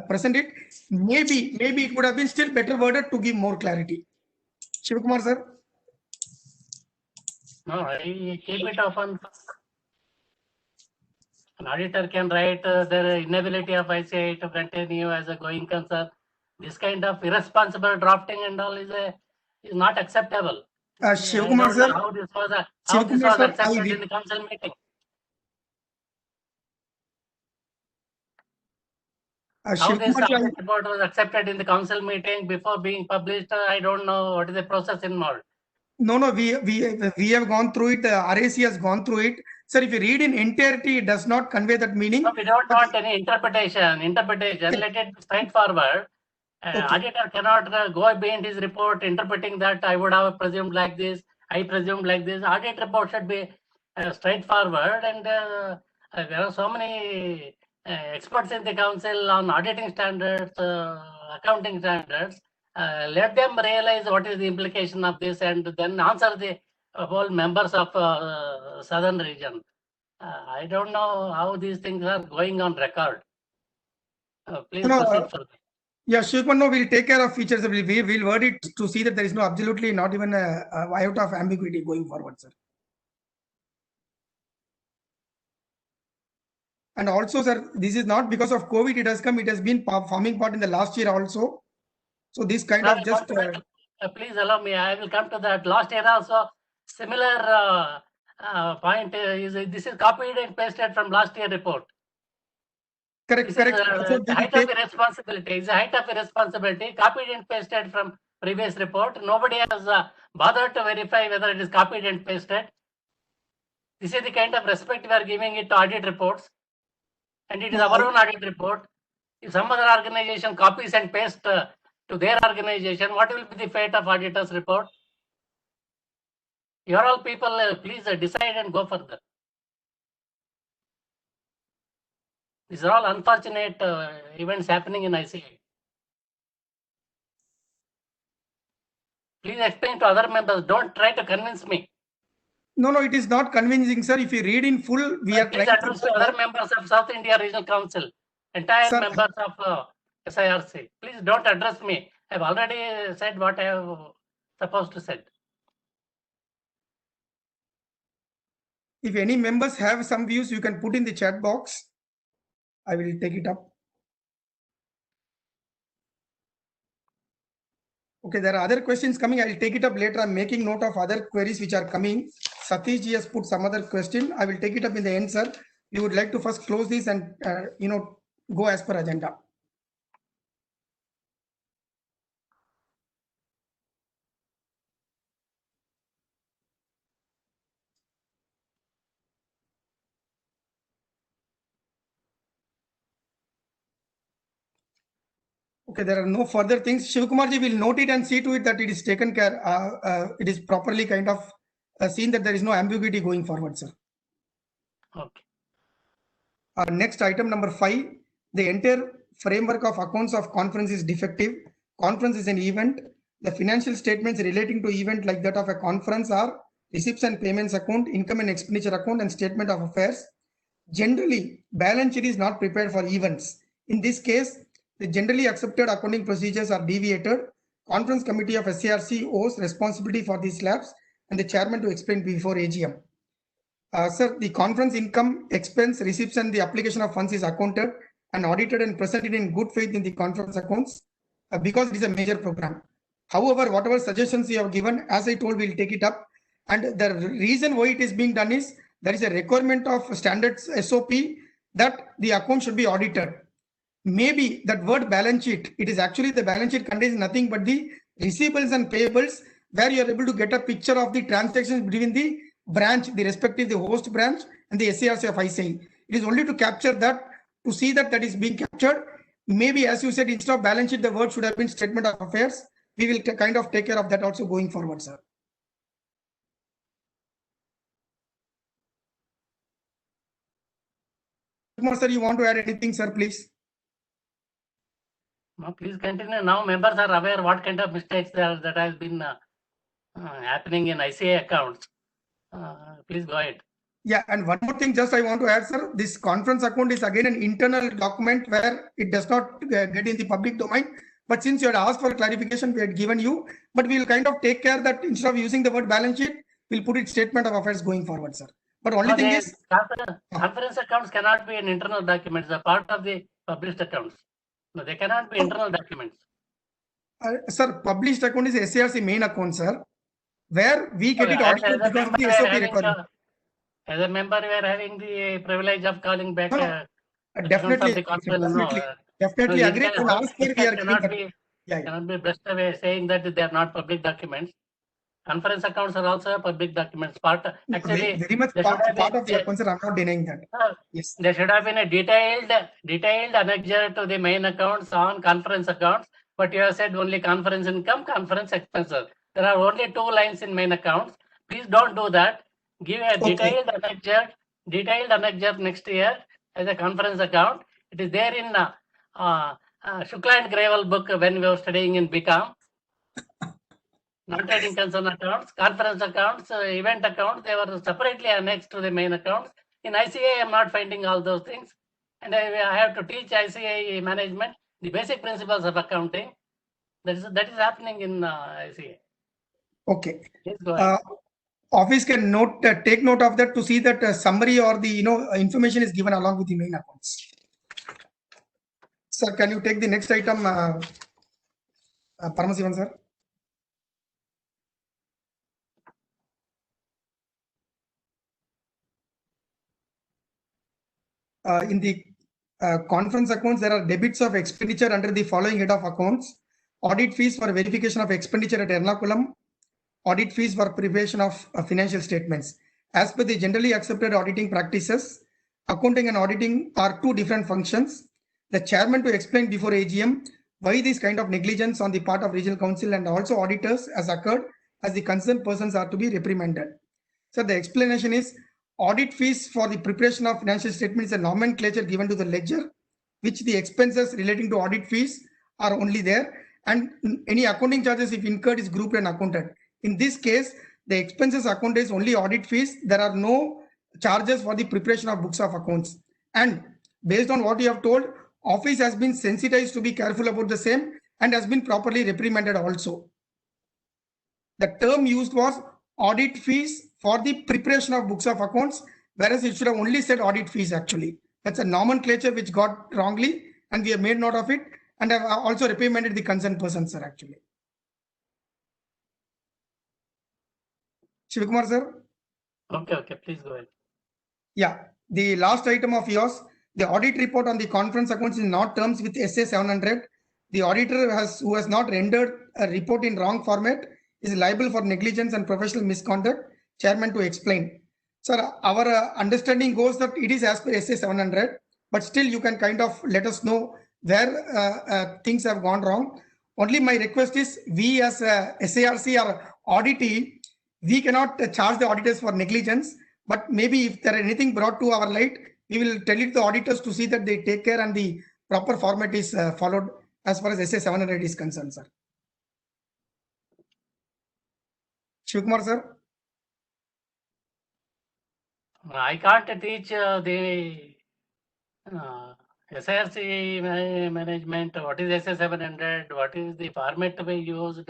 present it. Maybe it would have been still better worded to give more clarity. Shivakumar sir. No, I keep it open. An auditor can write the inability of ICAI to continue as a going concern. This kind of irresponsible drafting and all is not acceptable. Shivakumar sir. How this was accepted in the council meeting. How this audit report was accepted in the council meeting before being published, I don't know what is the process involved. No, we have gone through it. RAC has gone through it. Sir, if you read in entirety, it does not convey that meaning. No, we don't want any interpretation. Let it be straightforward. Auditor cannot go behind his report interpreting that I would have presumed like this, I presumed like this. Audit report should be straightforward, and there are so many experts in the council on auditing standards, accounting standards. Let them realize what is the implication of this and then answer the whole members of southern region. I don't know how these things are going on record. Please proceed further. Yeah, Shivakumar, no, we'll take care of features. We'll word it to see that there is no absolutely not even a iota of ambiguity going forward, sir. And also, sir, this is not because of COVID it has come. It has been forming part in the last year also. So this kind of just... please allow me, I will come to that. Last year also, similar point is this is copied and pasted from last year report. Correct. The height of irresponsibility. It's a height of irresponsibility, copied and pasted from previous report. Nobody has bothered to verify whether it is copied and pasted. This is the kind of respect we are giving it to audit reports. And it is our own audit report. If some other organization copies and pastes to their organization, what will be the fate of auditor's report? You are all people, please decide and go further. These are all unfortunate events happening in ICAI. Please explain to other members. Don't try to convince me. No, it is not convincing, sir. If you read in full, we are trying to other members of South India Regional Council, entire members of SIRC. Please don't address me. I've already said what I have supposed to say. If any members have some views, you can put in the chat box. I will take it up. Okay, there are other questions coming. I will take it up later. I'm making note of other queries which are coming. Satish ji has put some other question. I will take it up in the end, sir. We would like to first close this and go as per agenda. Okay, there are no further things. Shivakumar ji will note it and see to it that it is taken care. It is properly kind of seen that there is no ambiguity going forward, sir. Okay. Next item number 5. The entire framework of accounts of conference is defective. Conference is an event. The financial statements relating to event like that of a conference are receipts and payments account, income and expenditure account, and statement of affairs. Generally, balance sheet is not prepared for events. In this case, the generally accepted accounting procedures are deviated. Conference committee of SARC owes responsibility for these lapses and the chairman to explain before AGM. Sir, the conference income, expense, receipts and the application of funds is accounted and audited and presented in good faith in the conference accounts because it is a major program. However, whatever suggestions you have given, as I told, we'll take it up. And the reason why it is being done is there is a requirement of standards SOP that the account should be audited. Maybe that word balance sheet, it is actually the balance sheet contains nothing but the receivables and payables where you are able to get a picture of the transactions between the branch, the respective, the host branch and the SARC of ICAI. It is only to capture that to see that that is being captured. Maybe, as you said, instead of balance sheet, the word should have been statement of affairs. We will kind of take care of that also going forward, sir. Kumar sir, you want to add anything, sir, please? No, please continue. Now members are aware what kind of mistakes that has been happening in ICA accounts. Please go ahead. Yeah, and one more thing just I want to add, sir. This conference account is again an internal document where it does not get in the public domain. But since you had asked for clarification, we had given you. But we will kind of take care that instead of using the word balance sheet, we'll put it statement of affairs going forward, sir. But only thing is, conference accounts cannot be an internal document. It's a part of the published accounts. No, they cannot be internal documents. Sir, published account is SARC main account, sir, where we get it audited because of the SOP requirement. As a member, we are having the privilege of calling back. Definitely, definitely so agree. And ask where we are cannot be brushed away saying that they are not public documents. Conference accounts are also public documents. Actually, very much part of your concern. I'm not denying that. Yes, there should have been a detailed annexure to the main accounts on conference accounts. But you have said only conference income, conference expenses. There are only 2 lines in main accounts. Please don't do that. Give a detailed annexure next year as a conference account. It is there in Shukla and Gravel book when we were studying in BCom. Non-trading concern accounts, conference accounts, event accounts, they were separately annexed to the main accounts. In ICA, I am not finding all those things. And I have to teach ICA management the basic principles of accounting. That is happening in ICA. Okay. Please go ahead. Office can take note of that to see that summary or the information is given along with the main accounts. Sir, can you take the next item, Paramasivan sir? In the conference accounts, there are debits of expenditure under the following head of accounts: audit fees for verification of expenditure at Ernakulam, audit fees for preparation of financial statements. As per the generally accepted auditing practices, accounting and auditing are 2 different functions. The chairman to explain before AGM why this kind of negligence on the part of regional council and also auditors has occurred, as the concerned persons are to be reprimanded. So the explanation is, audit fees for the preparation of financial statements is a nomenclature given to the ledger, which the expenses relating to audit fees are only there, and any accounting charges if incurred is grouped and accounted. In this case, the expenses account is only audit fees. There are no charges for the preparation of books of accounts. And based on what you have told, office has been sensitized to be careful about the same and has been properly reprimanded also. The term used was audit fees for the preparation of books of accounts, whereas it should have only said audit fees actually. That's a nomenclature which got wrongly, and we have made note of it, and have also reprimanded the concerned person, sir, actually. Shivakumar sir? Okay, please go ahead. Yeah, the last item of yours, the audit report on the conference accounts in not terms with SA 700. The auditor who has not rendered a report in wrong format is liable for negligence and professional misconduct. Chairman to explain. Sir, our understanding goes that it is as per SA 700, but still you can kind of let us know where things have gone wrong. Only my request is, we as SARC or auditee, we cannot charge the auditors for negligence, but maybe if there is anything brought to our light, we will tell it to the auditors to see that they take care and the proper format is followed as far as SA 700 is concerned, sir. Shivakumar sir? I can't teach the SIRC management what is SA 700, what is the format to be used.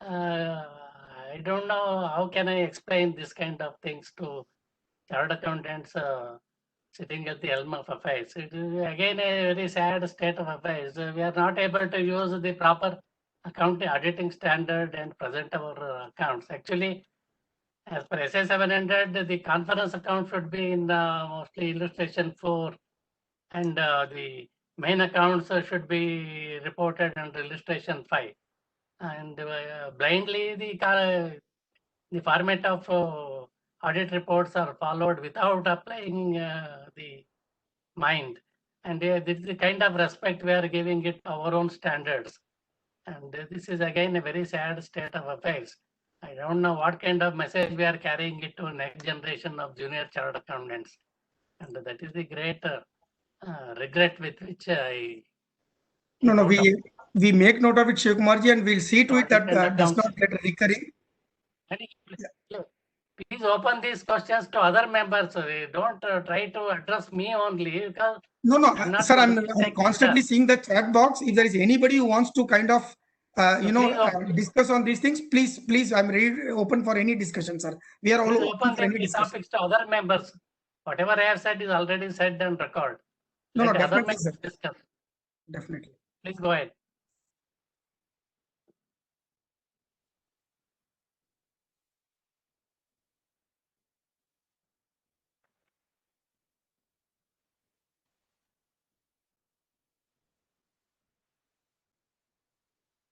I don't know how can I explain this kind of things to chartered accountants sitting at the helm of affairs. It is again a very sad state of affairs. We are not able to use the proper accounting auditing standard and present our accounts. Actually, as per SA 700, the conference account should be in mostly illustration 4, and the main accounts should be reported under illustration 5. And blindly the format of audit reports are followed without applying the mind. And this is the kind of respect we are giving it our own standards. And this is again a very sad state of affairs. I don't know what kind of message we are carrying it to next generation of junior chartered accountants. And that is the great regret with which I. No, we make note of it, Shivkumarji, and we'll see to it that does not get recurring. Please open these questions to other members. Don't try to address me only because. No, sir, I'm constantly seeing the chat box. If there is anybody who wants to kind of, discuss on these things, please, I'm ready, open for any discussion, sir. We are all open for any discussion. Topics to other members. Whatever I have said is already said and recorded. No, definitely, sir. Definitely. Please go ahead.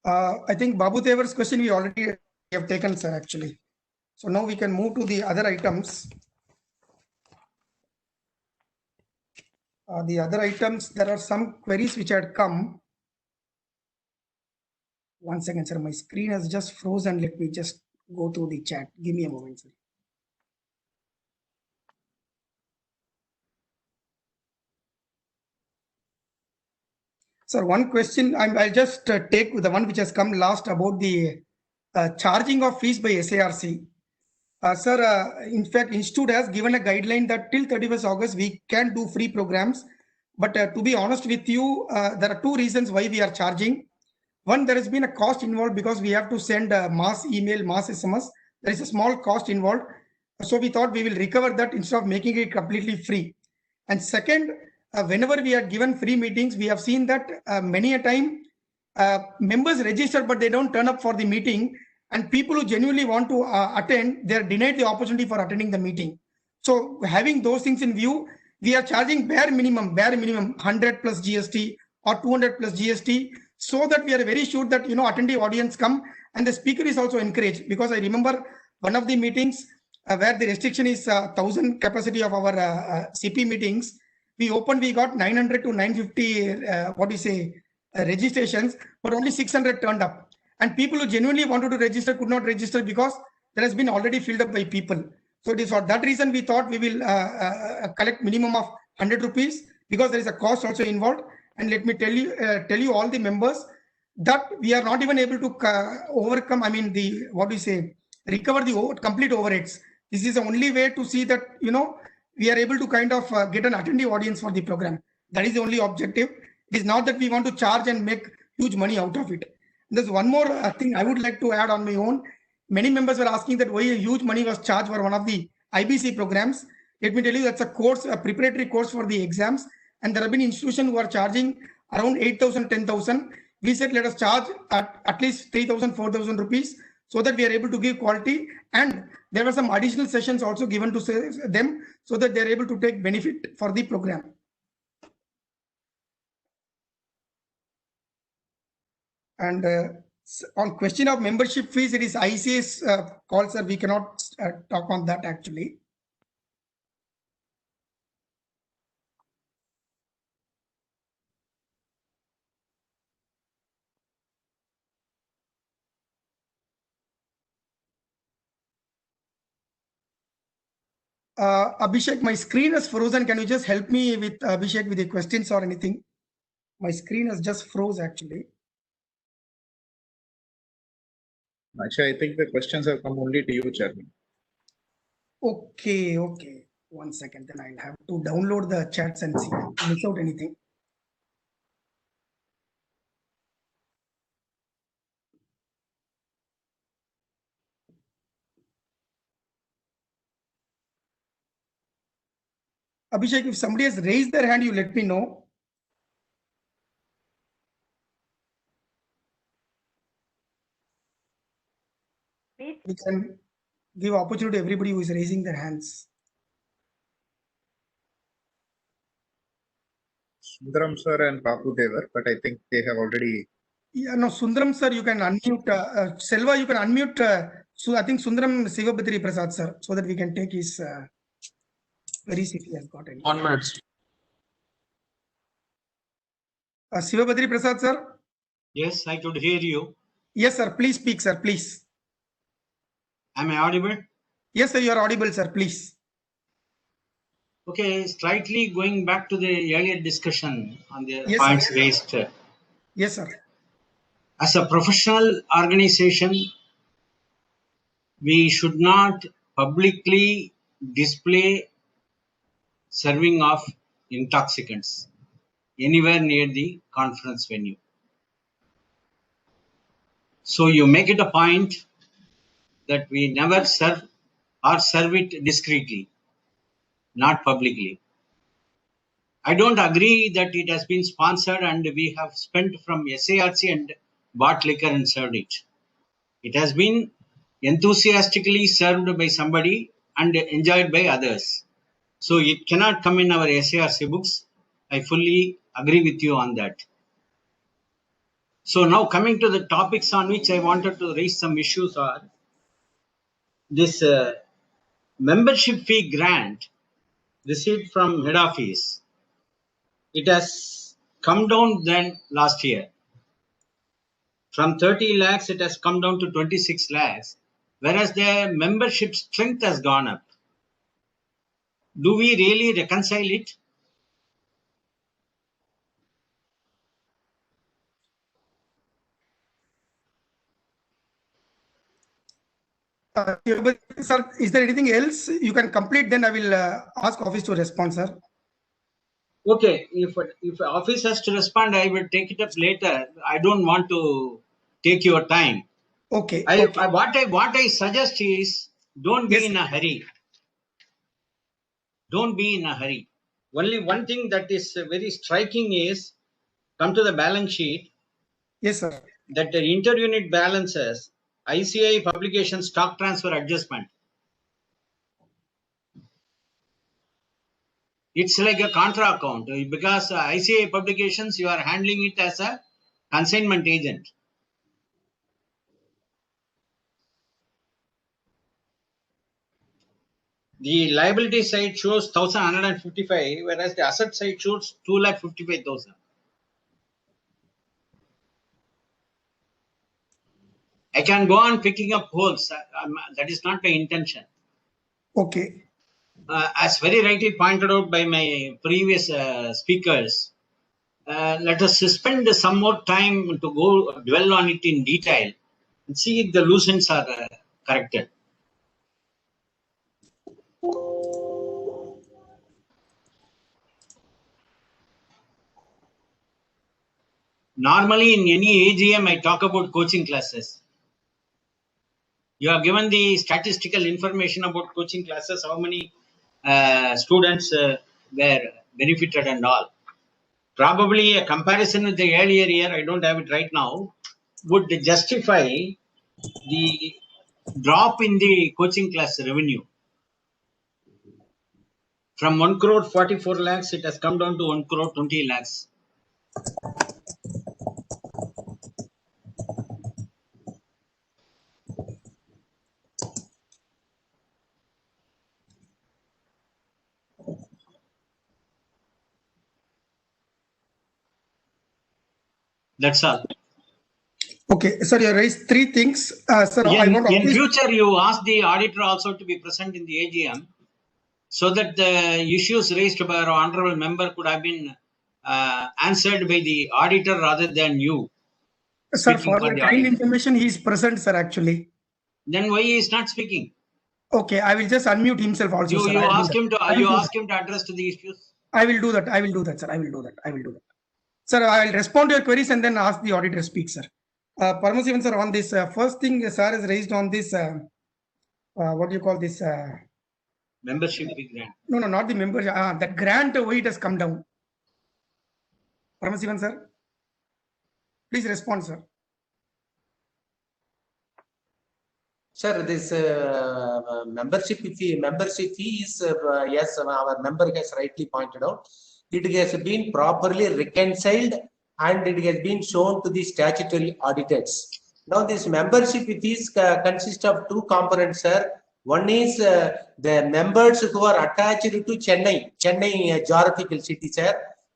I think Babu Devar's question we already have taken, sir, actually. So now we can move to the other items. The other items, there are some queries which had come. 1 second, sir. My screen has just frozen. Let me just go through the chat. Give me a moment, sir. Sir, one question, I'll just take the one which has come last about the charging of fees by SARC. Sir, in fact, Institute has given a guideline that till 31st August, we can do free programs. But to be honest with you, there are two reasons why we are charging. One, there has been a cost involved because we have to send mass email, mass SMS. There is a small cost involved. So we thought we will recover that instead of making it completely free. And second, whenever we are given free meetings, we have seen that many a time members register, but they don't turn up for the meeting. And people who genuinely want to attend, they are denied the opportunity for attending the meeting. So having those things in view, we are charging bare minimum 100 plus GST or 200 plus GST, so that we are very sure that attendee audience come and the speaker is also encouraged. Because I remember one of the meetings where the restriction is 1,000 capacity of our CP meetings. We got 900 to 950 registrations, but only 600 turned up. And people who genuinely wanted to register could not register because there has been already filled up by people. So it is for that reason we thought we will collect minimum of 100 rupees because there is a cost also involved. And let me tell you all the members that we are not even able to overcome, recover the complete overheads. This is the only way to see that, we are able to kind of get an attendee audience for the program. That is the only objective. It is not that we want to charge and make huge money out of it. There's one more thing I would like to add on my own. Many members were asking that why a huge money was charged for one of the IBC programs. Let me tell you, that's a course, a preparatory course for the exams. And there have been institutions who are charging around 8,000, 10,000. We said, let us charge at least 3,000, 4,000 rupees so that we are able to give quality. And there were some additional sessions also given to them so that they're able to take benefit for the program. And on question of membership fees, it is ICA's call, sir. We cannot talk on that actually. Abhishek, my screen is frozen. Can you just help me with Abhishek with the questions or anything? My screen has just froze actually. Actually, I think the questions have come only to you, Chairman. Okay. 1 second, then I'll have to download the chats and see without anything. Abhishek, if somebody has raised their hand, you let me know. We can give opportunity to everybody who is raising their hands. Sundaram sir and Babu Devar, but I think they have already. Yeah, no, Sundaram sir, you can unmute. Selva, you can unmute. So I think Sundaram Sivabhadri Prasad sir, so that we can take his queries if he has got any. 1 minute. Shivabadri Prasad, sir. Yes, I could hear you. Yes, sir. Please speak, sir. Please. Am I audible? Yes, sir. You are audible, sir. Please. Okay, slightly going back to the earlier discussion on the Yes, points sir. raised. Yes, sir. As a professional organization, we should not publicly display serving of intoxicants anywhere near the conference venue. So you make it a point that we never serve or serve it discreetly, not publicly. I don't agree that it has been sponsored and we have spent from SARC and bought liquor and served it. It has been enthusiastically served by somebody and enjoyed by others. So it cannot come in our SARC books. I fully agree with you on that. So now coming to the topics on which I wanted to raise some issues are this membership fee grant received from head office. It has come down than last year. From 30 lakhs, it has come down to 26 lakhs, whereas the membership strength has gone up. Do we really reconcile it? Sir, is there anything else you can complete? Then I will ask office to respond, sir. Okay, if office has to respond, I will take it up later. I don't want to take your time. Okay. What I suggest is don't be in a hurry. Don't be in a hurry. Only one thing that is very striking is come to the balance sheet. Yes, sir. That the inter-unit balances ICI publication stock transfer adjustment. It's like a contra account because ICI publications, you are handling it as a consignment agent. The liability side shows 1,155, whereas the asset side shows 2,55,000. I can go on picking up holes. That is not my intention. Okay. As very rightly pointed out by my previous speakers, let us spend some more time to go dwell on it in detail and see if the loose ends are corrected. Normally in any AGM, I talk about coaching classes. You have given the statistical information about coaching classes, how many students were benefited and all. Probably a comparison with the earlier year, I don't have it right now, would justify the drop in the coaching class revenue. From 1 crore 44 lakhs, it has come down to 1 crore 20 lakhs. That's all. Okay, sir, you raised three things. Sir, in future, you ask the auditor also to be present in the AGM so that the issues raised by our honorable member could have been answered by the auditor rather than you. Sir, for the kind information, he is present, sir, actually. Then why he is not speaking? Okay, I will just unmute himself also, sir. You ask him to address to the issues? I will do that. I will do that, sir. I will do that. I will do that. Sir, I will respond to your queries and then ask the auditor to speak, sir. Paramasivan, sir, on this first thing, sir is raised on this, what do you call this? Membership grant. No, not the member. That grant, why it has come down? Paramasivan, sir. Please respond, sir. Sir, this membership fee is, yes, our member has rightly pointed out, it has been properly reconciled and it has been shown to the statutory auditors. Now, this membership fees consist of two components, sir. One is the members who are attached to Chennai geographical city, sir,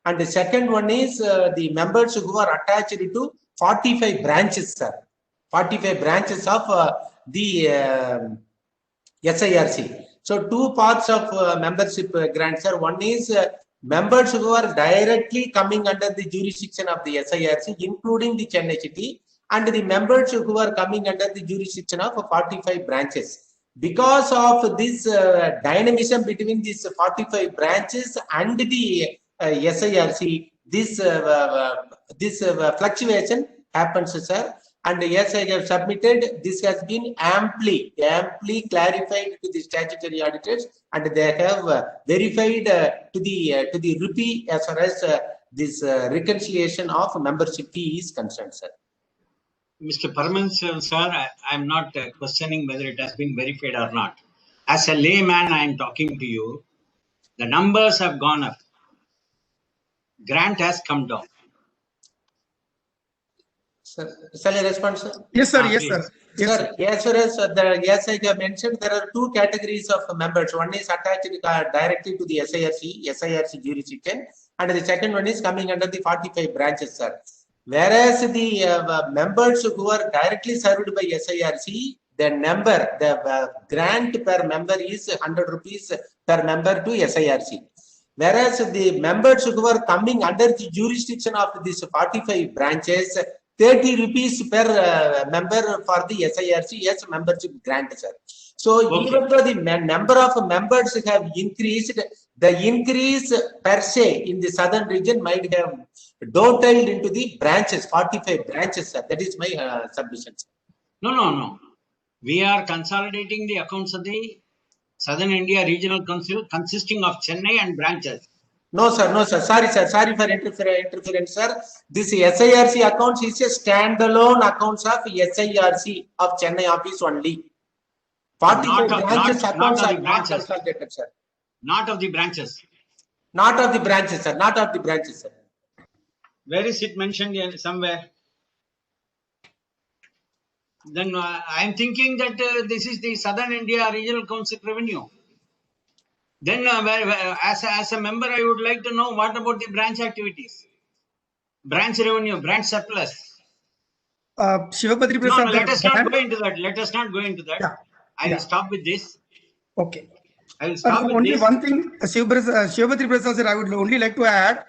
And the second one is the members who are attached to 45 branches, sir. 45 branches of the SIRC. So two parts of membership grants, sir. One is members who are directly coming under the jurisdiction of the SIRC, including the Chennai city, and the members who are coming under the jurisdiction of 45 branches. Because of this dynamism between these 45 branches and the SIRC, this fluctuation happens, sir. And yes, I have submitted. This has been amply clarified to the statutory auditors, and they have verified to the rupee as far as this reconciliation of membership fee is concerned, sir. Mr. Paramahansan, sir, I'm not questioning whether it has been verified or not. As a layman, I am talking to you. The numbers have gone up. Grant has come down. Sir, shall I respond, sir? Yes, sir. Yes, sir. Yes, sir. Yes, sir. Yes, I have mentioned there are two categories of members. One is attached directly to the SIRC jurisdiction, and the second one is coming under the 45 branches, sir. Whereas the members who are directly served by SIRC, the grant per member is 100 rupees per member to SIRC. Whereas the members who are coming under the jurisdiction of these 45 branches, 30 rupees per member for the SIRC as membership grant, sir. So even though the number of members have increased, the increase per se in the southern region might have dovetailed into the branches, 45 branches, sir. That is my submission, sir. No. We are consolidating the accounts of the Southern India Regional Council consisting of Chennai and branches. No, sir. No, sir. Sorry, sir. Sorry for interference, sir. This SIRC accounts is a standalone accounts of SIRC of Chennai office only. 45 branches accounts are not consolidated, sir. Not of the branches. Not of the branches, sir. Not of the branches, sir. Where is it mentioned somewhere? Then I am thinking that this is the Southern India Regional Council revenue. Then as a member, I would like to know what about the branch activities? Branch revenue, branch surplus. Shivapatri Prasad. No, let us not go into that. Let us not go into that. Yeah. I will stop with this. Okay. I will stop with only this. One thing, Shivapatri Prasad sir, I would only like to add,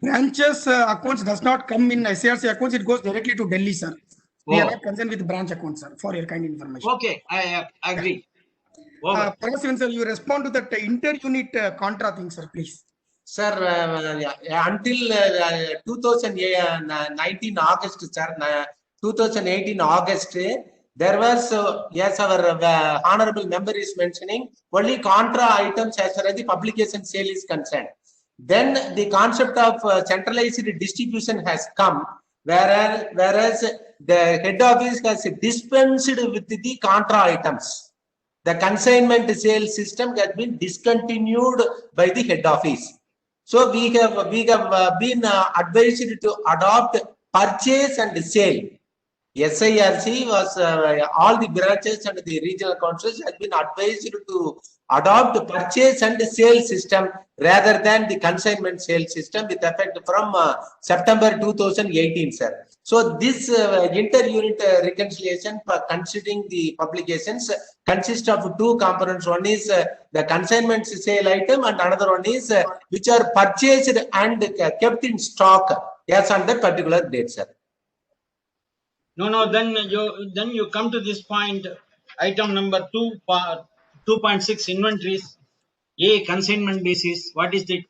branches accounts does not come in SIRC accounts, it goes directly to Delhi, sir. We are not concerned with branch accounts, sir, for your kind information. Okay, I agree. Parasivan sir, you respond to that inter-unit contra thing, sir, please. Sir, until 2019 August, sir, 2018 August, there was, yes, our honorable member is mentioning, only contra items as far as the publication sale is concerned. Then the concept of centralized distribution has come, whereas the head office has dispensed with the contra items. The consignment sale system has been discontinued by the head office. So we have been advised to adopt purchase and sale. SIRC was all the branches and the regional councils has been advised to adopt purchase and sale system rather than the consignment sale system with effect from September 2018, sir. So this inter-unit reconciliation for considering the publications consists of two components. One is the consignment sale item, and another one is which are purchased and kept in stock as on that particular date, sir. No, then you come to this point, item number 2.6 inventories, A consignment basis. What is it?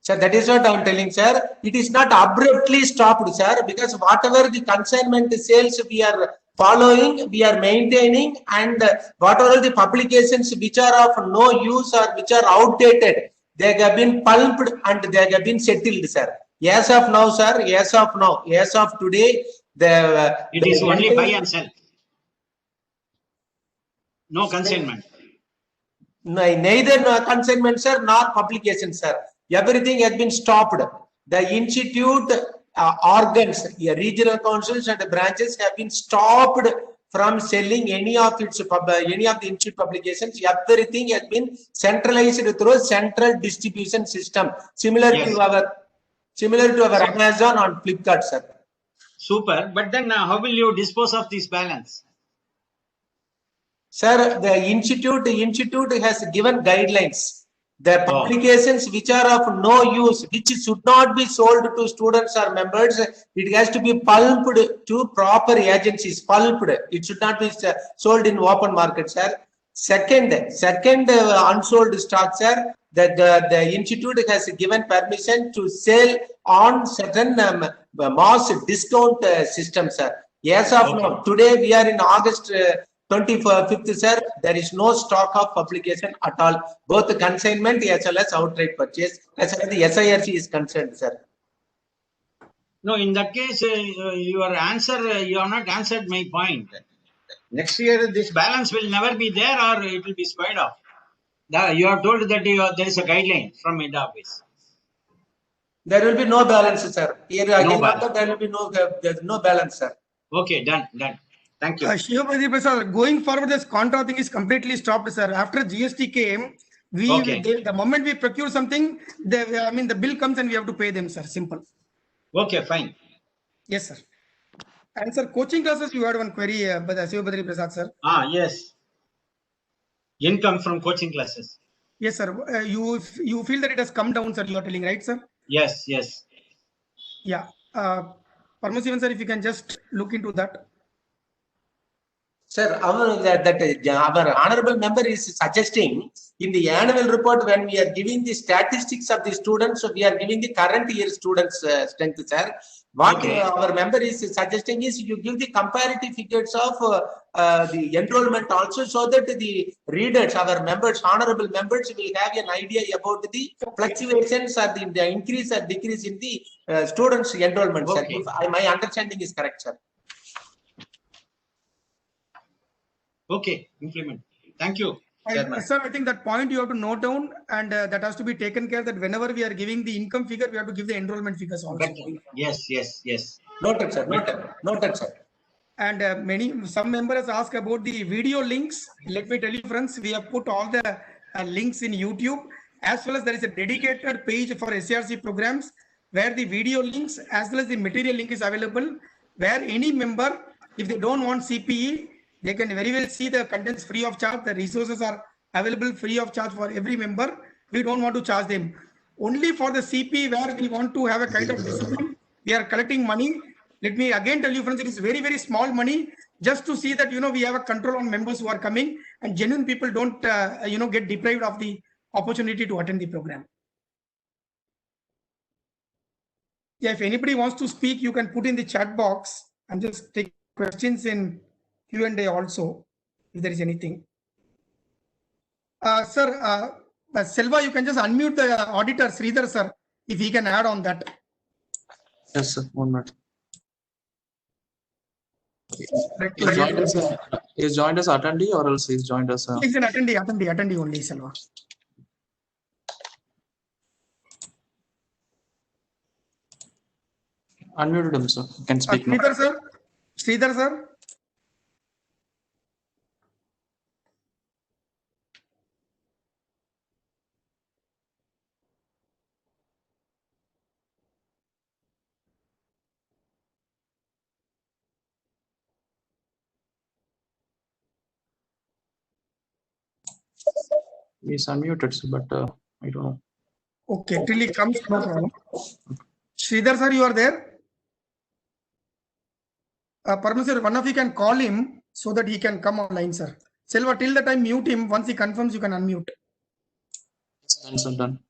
Sir, that is what I am telling, sir. It is not abruptly stopped, sir, because whatever the consignment sales we are following, we are maintaining, and whatever the publications which are of no use or which are outdated, they have been pulped and they have been settled, sir. As of now, sir, as of today, it is only buy and sell. No consignment. Neither consignment, sir, nor publication, sir. Everything has been stopped. The institute organs, regional councils and branches have been stopped from selling any of the institute publications. Everything has been centralized through central distribution system, similar to our similar to our Amazon on Flipkart, sir. Super. But then how will you dispose of this balance? Sir, the institute has given guidelines. The publications which are of no use, which should not be sold to students or members, it has to be pulped to proper agencies. Pulped. It should not be sold in open market, sir. Second, unsold stock, sir. The institute has given permission to sell on certain mass discount system, sir. Yes, of now. Today we are in August 25th, sir. There is no stock of publication at all. Both the consignment as well as outright purchase, as far as the SIRC is concerned, sir. No, in that case, your answer, you have not answered my point. Next year, this balance will never be there, or it will be squared off. You have told that there is a guideline from mid office. There will be no balance, sir. Here No again, balance. there will be no balance, sir. Okay, done. Thank you. Shiva Badri Prasad, going forward, this contra thing is completely stopped, sir. After GST came, the moment we procure something, the bill comes and we have to pay them, sir. Simple. Okay, fine. Yes, sir. And sir, coaching classes, you had one query, Shiva Badri Prasad, sir. Yes. Income from coaching classes. Yes, sir. You feel that it has come down, sir, you are telling, right, sir? Yes. Yeah. Parmasivan, sir, if you can just look into that. Sir, our honorable member is suggesting in the annual report, when we are giving the statistics of the students, so we are giving the current year students strength, sir. What our member is suggesting is you give the comparative figures of the enrollment also, so that the readers, our members, honorable members, will have an idea about the fluctuations or the increase or decrease in the students' enrollment, sir. If my understanding is correct, sir. Okay, implement. Thank you. Sir, I think that point you have to note down, and that has to be taken care that whenever we are giving the income figure, we have to give the enrollment figures also. Yes. Noted, sir. Noted, sir. And some members ask about the video links. Let me tell you, friends, we have put all the links in YouTube, as well as there is a dedicated page for SARC programs where the video links as well as the material link is available, where any member, if they don't want CPE, they can very well see the contents free of charge. The resources are available free of charge for every member. We don't want to charge them. Only for the CP, where we want to have a kind of discipline, we are collecting money. Let me again tell you, friends, it is very, very small money, just to see that, we have a control on members who are coming, and genuine people don't, get deprived of the opportunity to attend the program. Yeah, if anybody wants to speak, you can put in the chat box and just take questions in Q&A also, if there is anything. Sir, Selva, you can just unmute the auditor, Sridhar, sir, if he can add on that. Yes, sir. 1 minute. He's joined as attendee, or else he's joined as he's an attendee only, Selva. Unmuted him, sir. You can speak now. Sridhar, sir. He's unmuted, sir, but I don't know. Okay, till he comes, no problem. Sridhar, sir, you are there? Parmeswar, one of you can call him so that he can come online, sir. Selva, till the time mute him. Once he confirms, you can unmute. Done.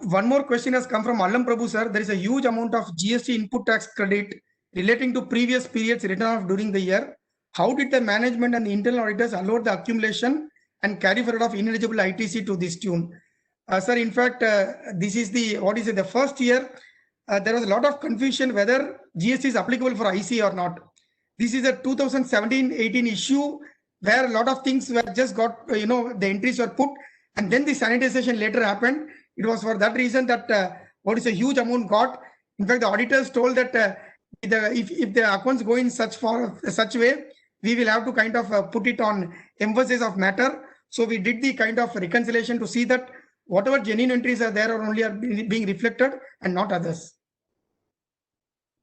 One more question has come from Allam Prabhu, sir. There is a huge amount of GST input tax credit relating to previous periods written off during the year. How did the management and the internal auditors allow the accumulation and carry forward of ineligible ITC to this tune? Sir, in fact, this is the first year. There was a lot of confusion whether GST is applicable for IC or not. This is a 2017-18 issue where a lot of things were just got, the entries were put, and then the sanitization later happened. It was for that reason that a huge amount got. In fact, the auditors told that if the accounts go in such way, we will have to kind of put it on emphasis of matter. So we did the kind of reconciliation to see that whatever genuine entries are there are only being reflected and not others.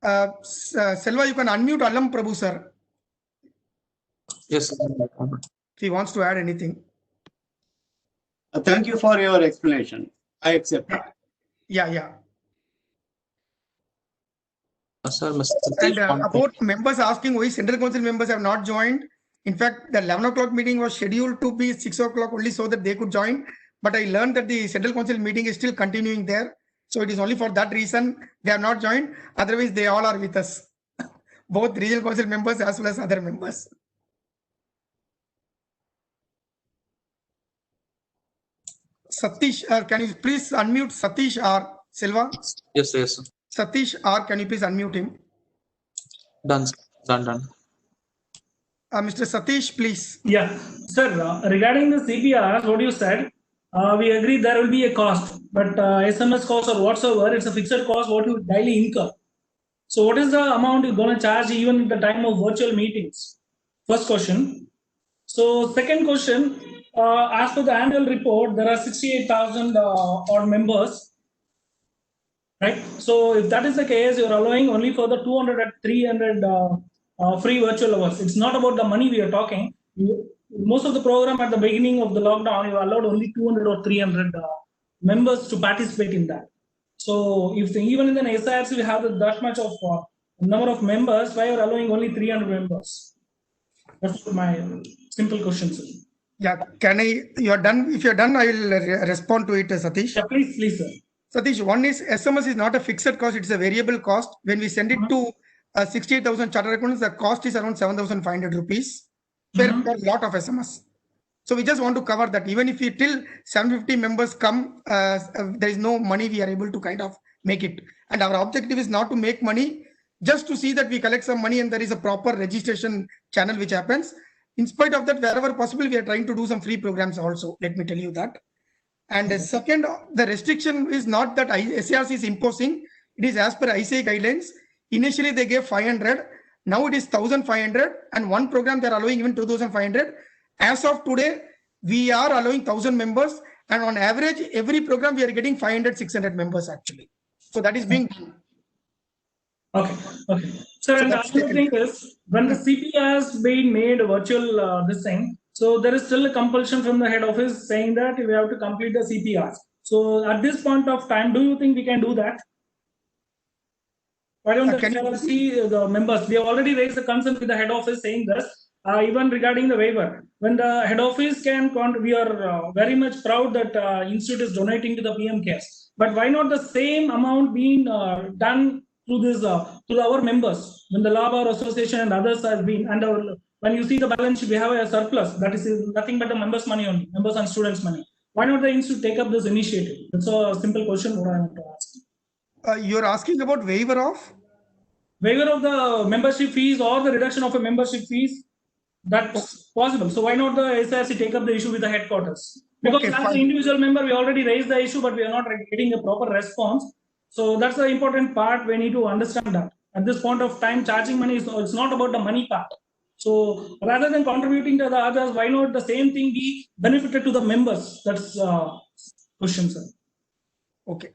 Selva, you can unmute Alam Prabhu sir. Yes, sir. If he wants to add anything. Thank you for your explanation. I accept. Yeah. Sir, Mr. And Satish want to- about members asking why Central Council members have not joined. In fact, the 11 o'clock meeting was scheduled to be 6 o'clock only so that they could join. But I learned that the Central Council meeting is still continuing there. So it is only for that reason they have not joined. Otherwise, they all are with us. Both regional council members as well as other members. Satish, can you please unmute Satish or Silva? Yes, sir. Satish or can you please unmute him? Done. Done. Mr. Satish, please. Yeah, sir, regarding the CPRs, what you said, we agree there will be a cost, but SMS cost or whatsoever, it's a fixed cost what you daily incur. So what is the amount you're going to charge even at the time of virtual meetings? First question. So second question, as per the annual report, there are 68,000 odd members, right? So if that is the case, you're allowing only for the 200 and 300 free virtual hours. It's not about the money we are talking. Most of the program at the beginning of the lockdown, you allowed only 200 or 300 members to participate in that. So if even in the SIRC we have that much of number of members, why are allowing only 300 members? That's my simple question, sir. Yeah, you are done. If you're done, I will respond to it, Satish. Yeah, please, sir. Satish, one is SMS is not a fixed cost, it's a variable cost. When we send it to 68,000 charter accounts, the cost is around 7,500 rupees per lot of SMS. So we just want to cover that. Even if we till 750 members come, there is no money we are able to kind of make it. And our objective is not to make money, just to see that we collect some money and there is a proper registration channel which happens. In spite of that, wherever possible, we are trying to do some free programs also. Let me tell you that. And second, the restriction is not that SARC is imposing. It is as per ICAI guidelines. Initially, they gave 500. Now it is 1,500. And one program, they are allowing even 2,500. As of today, we are allowing 1,000 members. And on average, every program, we are getting 500, 600 members actually. So that is being done. Okay. So and the other thing is, when the CP has been made virtual this thing, so there is still a compulsion from the head office saying that we have to complete the CPRs. So at this point of time, do you think we can do that? Why don't the members, we have already raised the concern with the head office saying this, even regarding the waiver. When the head office we are very much proud that institute is donating to the PM Cares. But why not the same amount being done to this to our members? When the Law Bar Association and others have been, and when you see the balance sheet, we have a surplus. That is nothing but the members' money only, members and students' money. Why not the institute take up this initiative? That's a simple question what I want to ask. You're asking about waiver of the membership fees or the reduction of a membership fees. That's possible. So why not the SIRC take up the issue with the headquarters? Because as an individual member, we already raised the issue, but we are not getting a proper response. So that's the important part. We need to understand that. At this point of time, charging money it's not about the money part. So rather than contributing to the others, why not the same thing be benefited to the members? That's question, sir. Okay.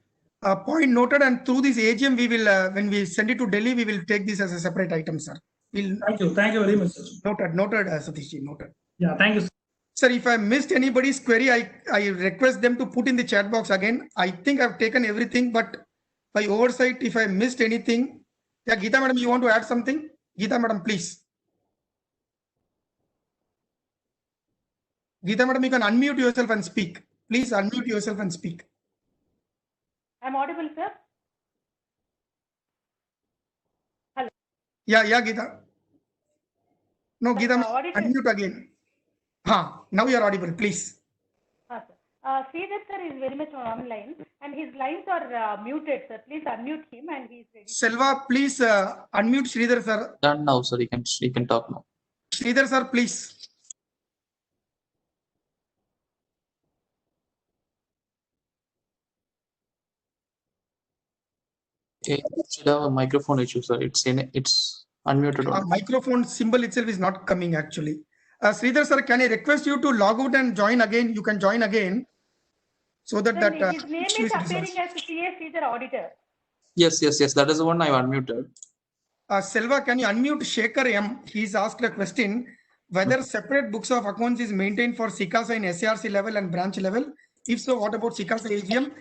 Point noted. And through this AGM, we will, when we send it to Delhi, we will take this as a separate item, sir. Thank you very much, sir. Noted, Satish, noted. Yeah, thank you, sir. Sir, if I missed anybody's query, I request them to put in the chat box again. I think I've taken everything, but by oversight, if I missed anything, yeah, Geeta madam, you want to add something? Geeta madam, please. Geeta madam, you can unmute yourself and speak. Please unmute yourself and speak. I'm audible, sir. Hello. Yeah, Geeta. No, Geeta, unmute again. Now you are audible, please. Sridhar sir is very much online and his lines are muted, sir. Please unmute him and he is ready. Selva, please unmute Sridhar sir. Done now, sir. You can talk now. Sridhar sir, please. Okay, you should have a microphone issue, sir. It's unmuted. Microphone symbol itself is not coming actually. Sridhar sir, can I request you to log out and join again? You can join again. so that Then that his name issue is is appearing resolved. as CA Sridhar auditor. Yes, that is the one I unmuted. Selva, can you unmute Shekhar M? He's asked a question whether separate books of accounts is maintained for SICASA in SARC level and branch level. If so, what about SICASA AGM?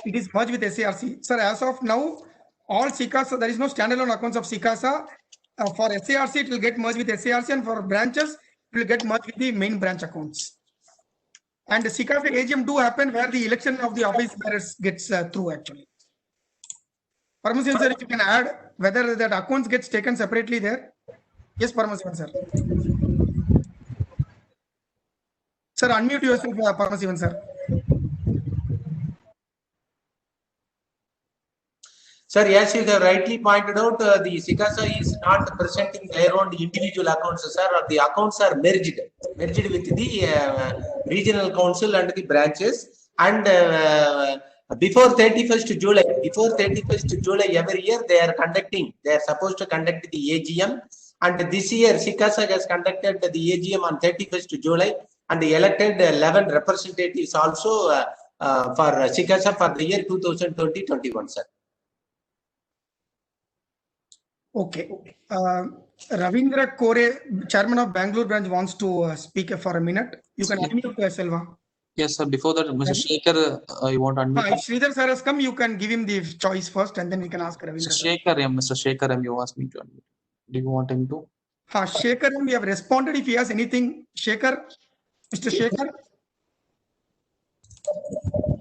It is merged with SARC. Sir, as of now, all SICASA, there is no standalone accounts of SICASA. For SARC, it will get merged with SARC, and for branches, it will get merged with the main branch accounts. And the SICASA AGM do happen where the election of the office bearers gets through actually. Paramahansan sir, if you can add whether that accounts gets taken separately there. Yes, Paramahansan sir. Sir, unmute yourself, Paramahansan sir. Sir, as you have rightly pointed out, the SICASA is not presenting their own individual accounts, sir. The accounts are merged with the regional council and the branches. And before 31st July every year, they are supposed to conduct the AGM. And this year, SICASA has conducted the AGM on 31st July and elected 11 representatives also for SICASA for the year 2020-21, sir. Okay. Ravindra Kore, chairman of Bangalore branch, wants to speak for a minute. You can unmute Selva. Yes, sir. Before that, Mr. Shekhar, you want to unmute? If Sridhar sir has come, you can give him the choice first, and then we can ask Ravindra. Mr. Shekhar, you asked me to unmute. Do you want him to? Shekhar, we have responded. If he has anything, Shekhar, Mr. Shekhar.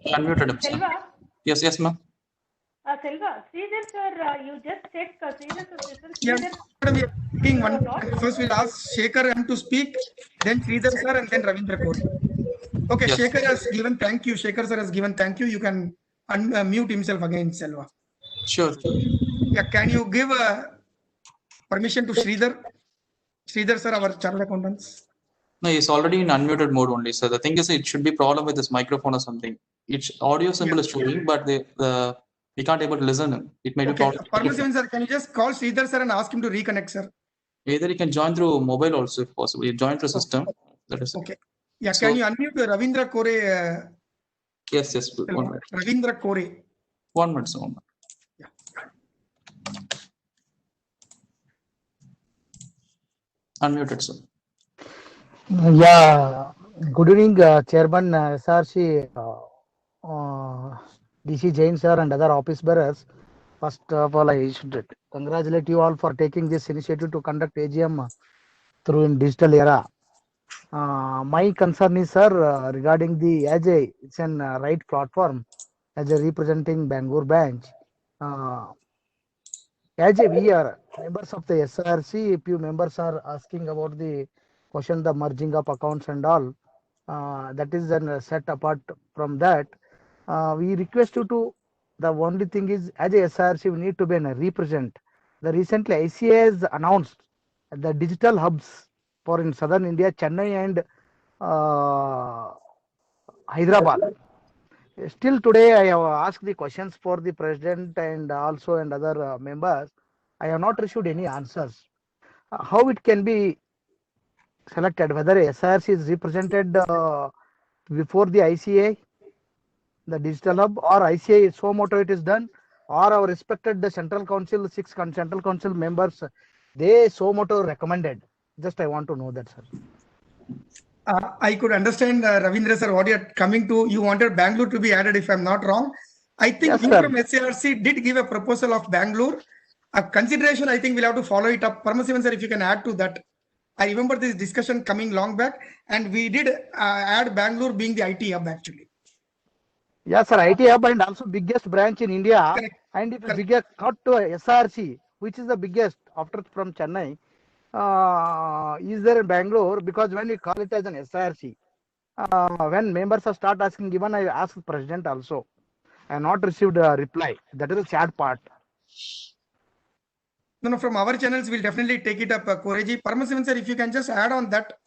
Unmuted him. Selva. Yes, ma'am. Selva, Sridhar sir, you just check Sridhar sir. Yes, we are taking one. First, we'll ask Shekhar M to speak, then Sridhar sir, and then Ravindra Kore. Okay, yes. Shekhar has given thank you. Shekhar sir has given thank you. You can unmute himself again, Selva. Sure. Yeah, can you give permission to Sridhar? Sridhar sir, our chartered accountants. No, he's already in unmuted mode only. So the thing is, it should be problem with his microphone or something. Its audio symbol is showing, but we can't able to listen him. It may be problem. Paramahansan sir, can you just call Sridhar sir and ask him to reconnect, sir? Either he can join through mobile also if possible. He join through system. That is okay. Yeah, so, can you unmute Ravindra Kore? Yes. 1 minute. Ravindra Kore. 1 minute, sir. 1 minute. Yeah. Unmuted, sir. Yeah. Good evening, Chairman SRC, DC Jain sir and other office bearers. First of all, I should congratulate you all for taking this initiative to conduct AGM through in digital era. My concern is, sir, regarding the it's an right platform as a representing Bangalore branch. We are members of the SRC. Few members are asking about the question, the merging of accounts and all. That is then set apart from that. We request you to, the only thing is, as a SRC, we need to be a represent. The recently ICA has announced the digital hubs for in southern India, Chennai and Hyderabad. Still today, I have asked the questions for the president and also and other members. I have not received any answers. How it can be selected, whether SRC is represented before the ICA, the digital hub, or ICA so moto it is done, or our respected the central council, 6 central council members, they so moto recommended. Just I want to know that, sir. I could understand, Ravindra sir, what you're coming to. You wanted Bangalore to be added, if I'm not wrong. I think yes, you from SARC did give a proposal of Bangalore. A consideration, I think we'll have to follow it up. Paramahansan sir, if you can add to that. I remember this discussion coming long back, and we did add Bangalore being the IT hub actually. Yes, sir, IT hub and also biggest branch in India. Correct. And it is biggest, not to SRC, which is the biggest after from Chennai. Is there in Bangalore? Because when we call it as an SRC, when members start asking, even I asked the president also. I have not received a reply. That is the sad part. No, from our channels, we'll definitely take it up, Koreji. Paramahansan sir, if you can just add on that.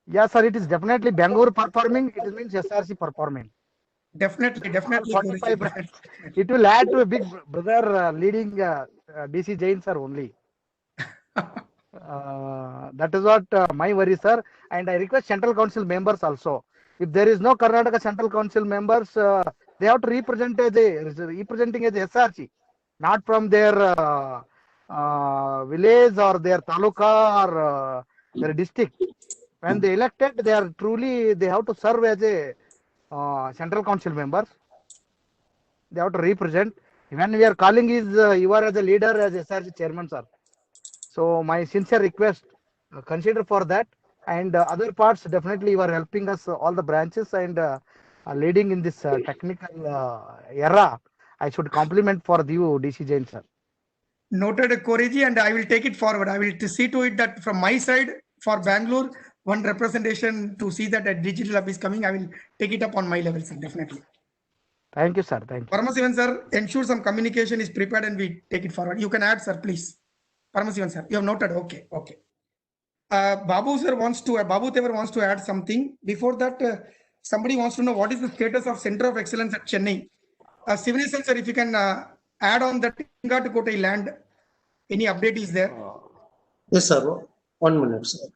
Yes, sir, it is definitely Bangalore performing. It means SRC performing. Definitely. It will add to a big brother leading DC Jain sir only. That is what my worry, sir. And I request central council members also. If there is no Karnataka Central Council members, they have to representing as SRC, not from their village or their taluka or their district. When they elected, they have to serve as a Central Council members. They have to represent. When we are calling is you are as a leader, as SRC chairman, sir. So my sincere request, consider for that. And other parts, definitely you are helping us, all the branches, and leading in this technical era. I should compliment for you, DC Jain, sir. Noted, Koreji, and I will take it forward. I will see to it that from my side for Bangalore, one representation to see that a digital hub is coming. I will take it up on my level, sir, definitely. Thank you, sir. Thank you. Parmasivan, sir, ensure some communication is prepared and we take it forward. You can add, sir, please. Parmasivan, sir, you have noted. Okay, okay. Babu sir Babu Tevar wants to add something. Before that, somebody wants to know what is the status of Center of Excellence at Chennai. Sivanesan, sir, if you can add on that Kotai land, any update is there? Yes, sir. 1 minute, sir.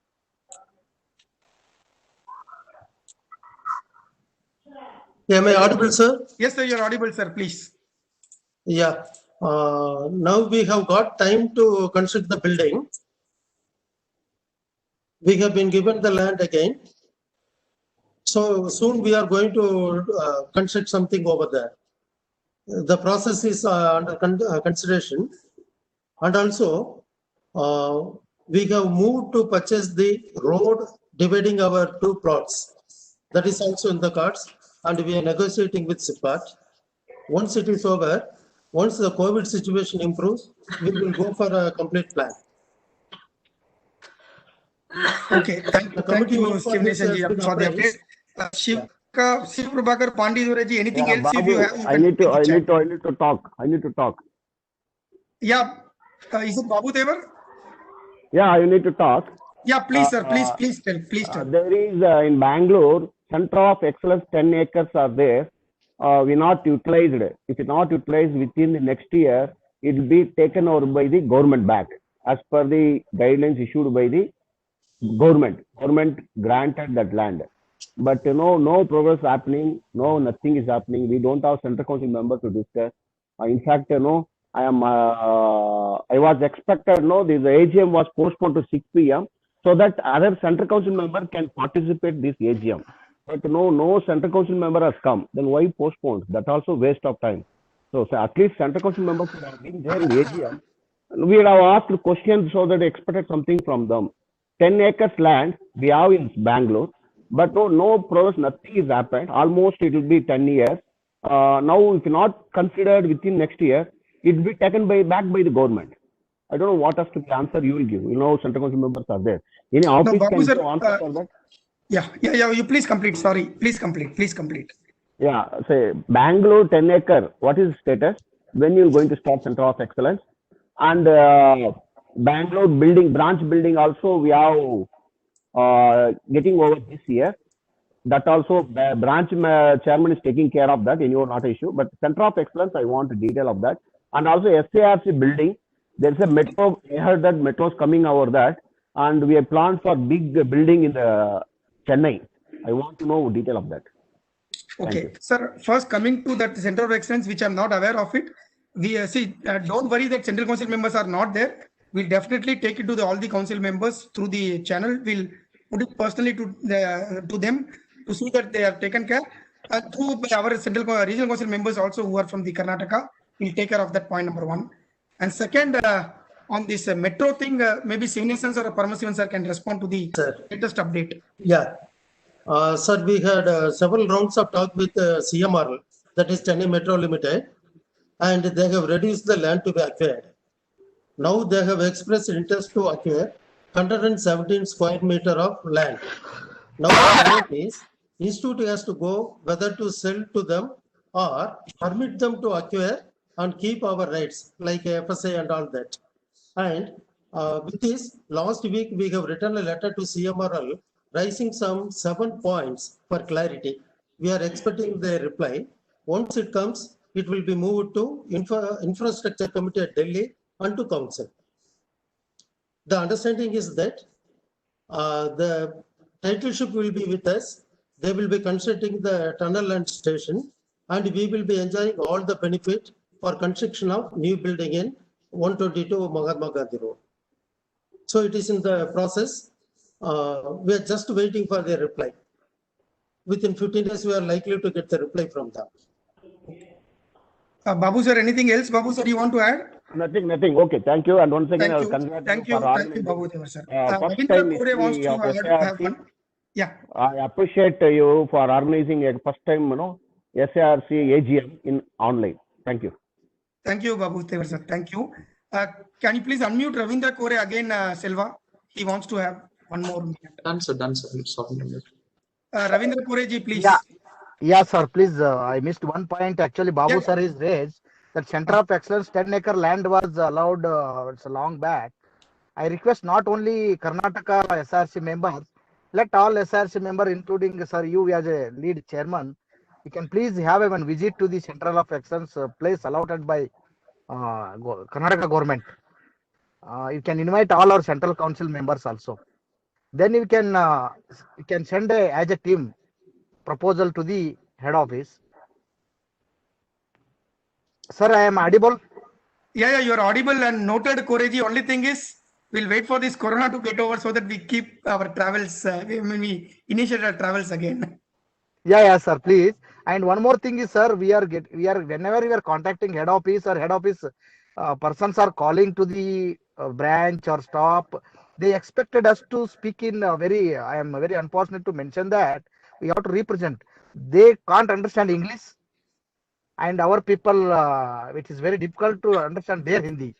Yeah, am I audible, sir? Yes, sir, you're audible, sir, please. Yeah. Now we have got time to construct the building. We have been given the land again. So soon we are going to construct something over there. The process is under consideration. And also, we have moved to purchase the road dividing our 2 plots. That is also in the cards. And we are negotiating with SIPAT. Once it is over, once the COVID situation improves, we will go for a complete plan. Okay, thank you, Sivanesan, for the update. Shiv Prabhakar Pandiduraji, anything else? Babu, if you have, I need to talk. Yeah, is it Babu Tevar? Yeah, you need to talk. Yeah, please, sir. Please tell. There is in Bangalore, Center of Excellence, 10 acres are there. We not utilized. If it's not utilized within the next year, it will be taken over by the government back as per the guidelines issued by the government. Government granted that land. But no progress happening. No, nothing is happening. We don't have Central Council member to discuss. In fact, I was expected. This AGM was postponed to 6 p.m. so that other Central Council member can participate this AGM. But no Central Council member has come. Then why postponed? That also waste of time. So at least Central Council members could have been there in AGM. We would have asked questions so that they expected something from them. 10 acres land we have in Bangalore, but no progress, nothing is happened. Almost it will be 10 years. Now, if not considered within next year, it will be taken back by the government. I don't know what has to be answer you will give. Central Council members are there. Any office can give answer for that? Yeah. You please complete. Sorry, please complete. Yeah, say Bangalore 10 acre. What is the status? When you are going to start Center of Excellence? And Bangalore branch building also we have getting over this year. That also branch chairman is taking care of that. Anyway, not an issue. But Center of Excellence, I want a detail of that. And also SARC building. There is a metro. I heard that metro is coming over that, and we have planned for big building in the Chennai. I want to know detail of that. Okay, sir. First, coming to that Center of Excellence, which I'm not aware of it. We don't worry that Central Council members are not there. We'll definitely take it to all the council members through the channel. We'll put it personally to them to see that they are taken care. Through our regional council members also who are from the Karnataka, we'll take care of that point number 1. And second, on this metro thing, maybe Sivanesan sir or Parmasivan sir can respond to the latest update. Yeah. Sir, we had several rounds of talk with CMR, that is Chennai Metro Limited, and they have reduced the land to be acquired. Now they have expressed interest to acquire 117 square meter of land. Now the point is, Institute has to go whether to sell to them or permit them to acquire and keep our rights like FSA and all that. And with this, last week we have written a letter to CMRL raising some 7 points for clarity. We are expecting their reply. Once it comes, it will be moved to Infrastructure Committee at Delhi and to Council. The understanding is that the titleship will be with us They will be constructing the tunnel and station, and we will be enjoying all the benefit for construction of new building in 122 Mahatma Gandhi Road. So it is in the process. We are just waiting for their reply. Within 15 days, we are likely to get the reply from them. Babu sir, anything else? Babu sir, you want to add? Nothing. Okay, thank you. And once again, Thank I will you. congratulate Thank you you. for Thank you, organizing. Babu Devar sir. First Ravindra time Kore wants history to of have SARC. one. Yeah. I appreciate you for organizing a first time, SARC AGM in online. Thank you. Thank you, Babu Devar sir. Thank you. Can you please unmute Ravindra Kore again, Selva? He wants to have one more minute. Done, sir. Done, sir. Sorry. Ravindra Kore ji, please. Yeah, sir. Please, I missed one point. Actually, Babu sir is raised that Center of Excellence 10-acre land was allowed. It's a long back. I request not only Karnataka SRC members, let all SRC members, including sir, you as a lead chairman, you can please have a visit to the Center of Excellence place allotted by Karnataka government. You can invite all our Central Council members also. Then you can send as a team proposal to the head office. Sir, I am audible. Yeah, you are audible and noted, Koreji. Only thing is, we'll wait for this corona to get over so that we keep our travels. We initiate our travels again. Yeah, sir, please. And one more thing is, sir, we are whenever we are contacting head office or head office persons are calling to the branch or stop, they expected us to speak in I am very unfortunate to mention that we have to represent. They can't understand English, and our people, it is very difficult to understand their Hindi.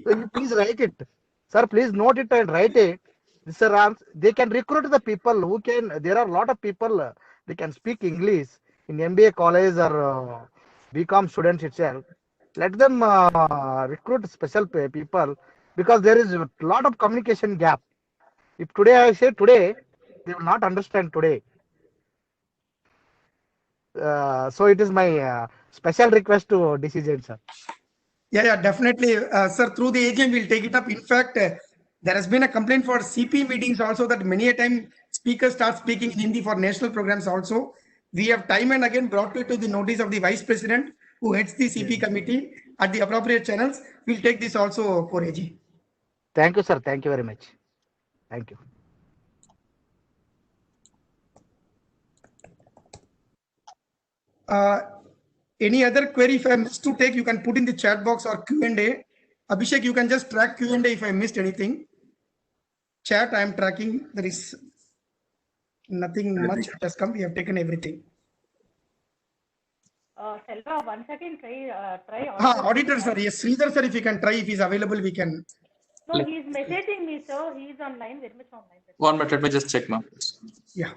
So you please write it, sir. Please note it and write it. Sir, they can recruit the people who can. There are a lot of people. They can speak English in MBA college or BCom students itself. Let them recruit special people because there is a lot of communication gap. If today I say today, they will not understand today. So it is my special request to decision, sir. Yeah, definitely, sir. Through the AGM, we'll take it up. In fact, there has been a complaint for CP meetings also that many a time speakers start speaking in Hindi for national programs also. We have time and again brought it to the notice of the Vice President who heads the CP committee at the appropriate channels. We'll take this also, Koreji. Thank you, sir. Thank you very much. Thank you. Any other query if I missed to take, you can put in the chat box or Q&A. Abhishek, you can just track Q&A if I missed anything. Chat, I am tracking. There is nothing much that has come. We have taken everything. Selva, once again, try. Auditor, sir. Yes, Sridhar, sir, if you can try, if he's available, we can. No, he is messaging me, sir. He is online, very much online. 1 minute, let me just check, ma'am. Yeah.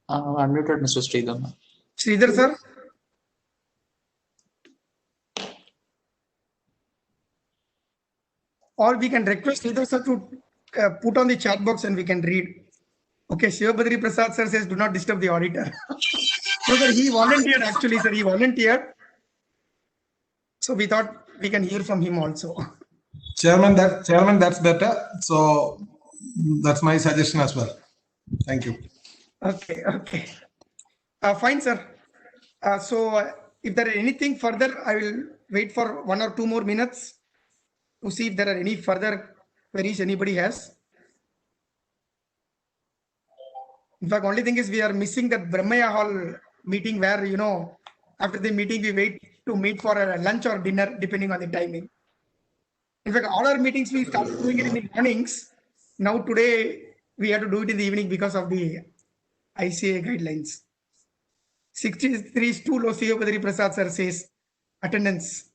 Unmuted, Mr. Sridhar. Sridhar, sir. Or we can request Sridhar, sir, to put on the chat box and we can read. Okay, Shivabadri Prasad, sir, says do not disturb the auditor. So, sir, he volunteered actually, sir. He volunteered. So we thought we can hear from him also. Chairman, that's better. So that's my suggestion as well. Thank you. Okay. Fine, sir. If there is anything further, I will wait for 1 or 2 more minutes to see if there are any further queries anybody has. In fact, only thing is we are missing that Brahmaya Hall meeting where, after the meeting, we wait to meet for a lunch or dinner, depending on the timing. In fact, all our meetings, we started doing it in the mornings. Now, today, we have to do it in the evening because of the ICA guidelines. 63 is too low, Shivabadri Prasad, sir, says attendance.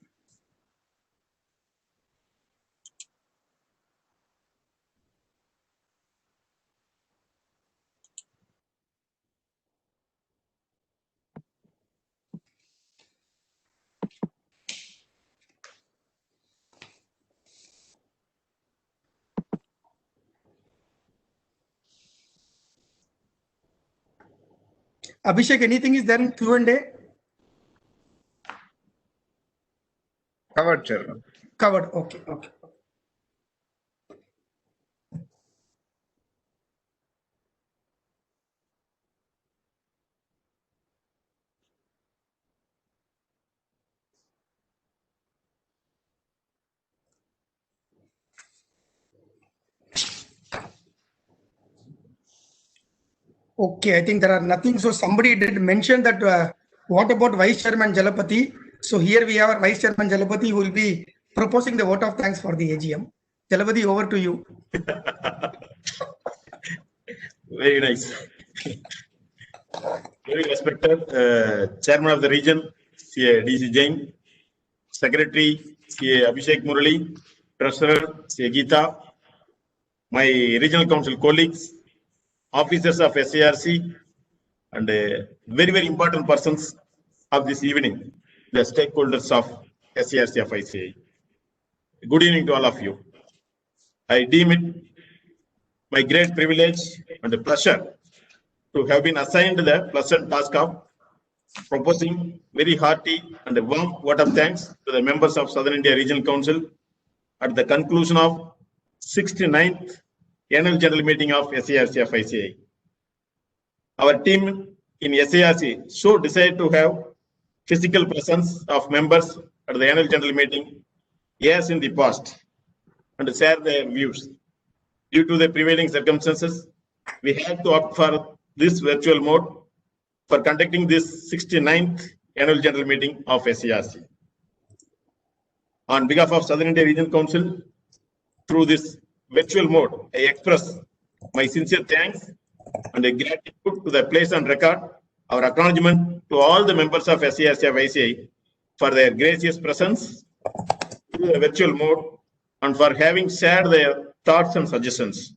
Abhishek, anything is there in Q&A? covered, Chairman. Covered. Okay. Okay. Okay, I think there are nothing. So somebody did mention that what about Vice Chairman Jalapati? So here we have our Vice Chairman Jalapati who will be proposing the vote of thanks for the AGM. Jalapati, over to you. Very nice. Very respected Chairman of the Region, CA DC Jain, Secretary, CA Abhishek Murali, Treasurer, CA Geeta, my Regional Council colleagues, officers of SARC, and very, very important persons of this evening, the stakeholders of SARC of ICAI. Good evening to all of you. I deem it my great privilege and a pleasure to have been assigned the pleasant task of proposing very hearty and a warm vote of thanks to the members of Southern India Regional Council at the conclusion of 69th Annual General Meeting of SARC of ICAI. Our team in SARC so decided to have physical presence of members at the Annual General Meeting as in the past and share their views. Due to the prevailing circumstances, we had to opt for this virtual mode for conducting this 69th Annual General Meeting of SARC. On behalf of Southern India Regional Council, through this virtual mode, I express my sincere thanks and a gratitude to the place on record, our acknowledgement to all the members of SARC of ICAI for their gracious presence through the virtual mode and for having shared their thoughts and suggestions.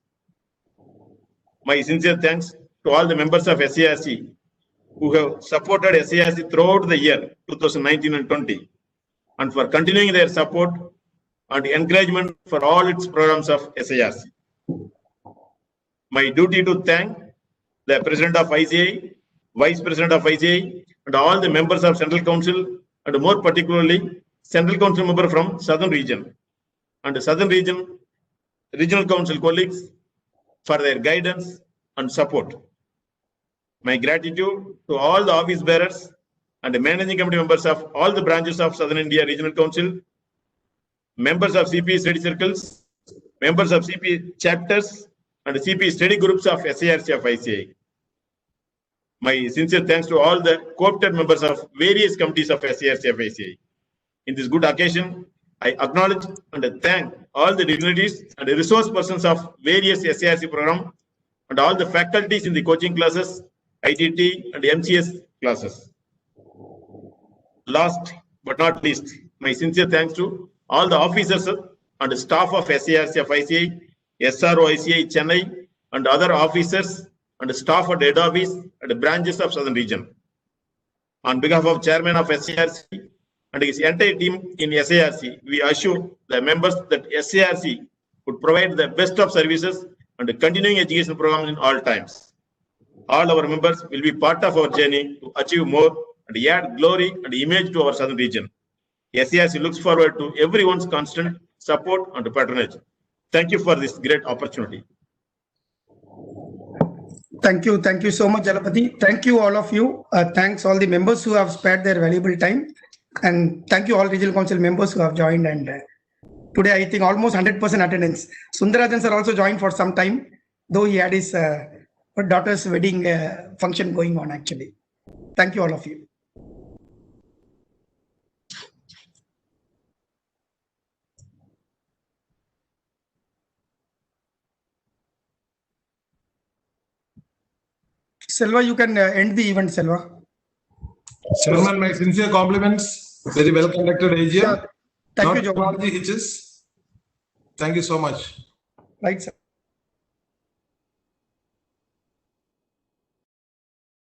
My sincere thanks to all the members of SARC who have supported SARC throughout the year 2019 and 20 and for continuing their support and encouragement for all its programs of SARC. My duty to thank the President of ICAI, Vice President of ICAI, and all the members of Central Council, and more particularly Central Council member from Southern Region and Southern Region Regional Council colleagues for their guidance and support. My gratitude to all the office bearers and the managing committee members of all the branches of Southern India Regional Council, members of CP study circles, members of CP chapters, and CP study groups of SARC of ICAI. My sincere thanks to all the co-opted members of various committees of SARC of ICAI. In this good occasion, I acknowledge and thank all the dignitaries and resource persons of various SARC programs and all the faculties in the coaching classes, ITT and MCS classes. Last but not least, my sincere thanks to all the officers and staff of SARC of ICAI, SRO ICAI Chennai, and other officers and staff at head office and branches of Southern Region. On behalf of Chairman of SARC and his entire team in SARC, we assure the members that SARC would provide the best of services and continuing education programs in all times. All our members will be part of our journey to achieve more and add glory and image to our Southern Region. SARC looks forward to everyone's constant support and patronage. Thank you for this great opportunity. Thank you. Thank you so much, Jalapati. Thank you, all of you. Thanks all the members who have spared their valuable time. And thank you all Regional Council members who have joined. And today, I think almost 100% attendance. Sundarajan sir also joined for some time, though he had his daughter's wedding function going on actually. Thank you all of you. Selva, you can end the event, Selva. Chairman, my sincere compliments. Very well conducted AGM. Thank you, Joe. Hitches. Thank you so much. Right, sir.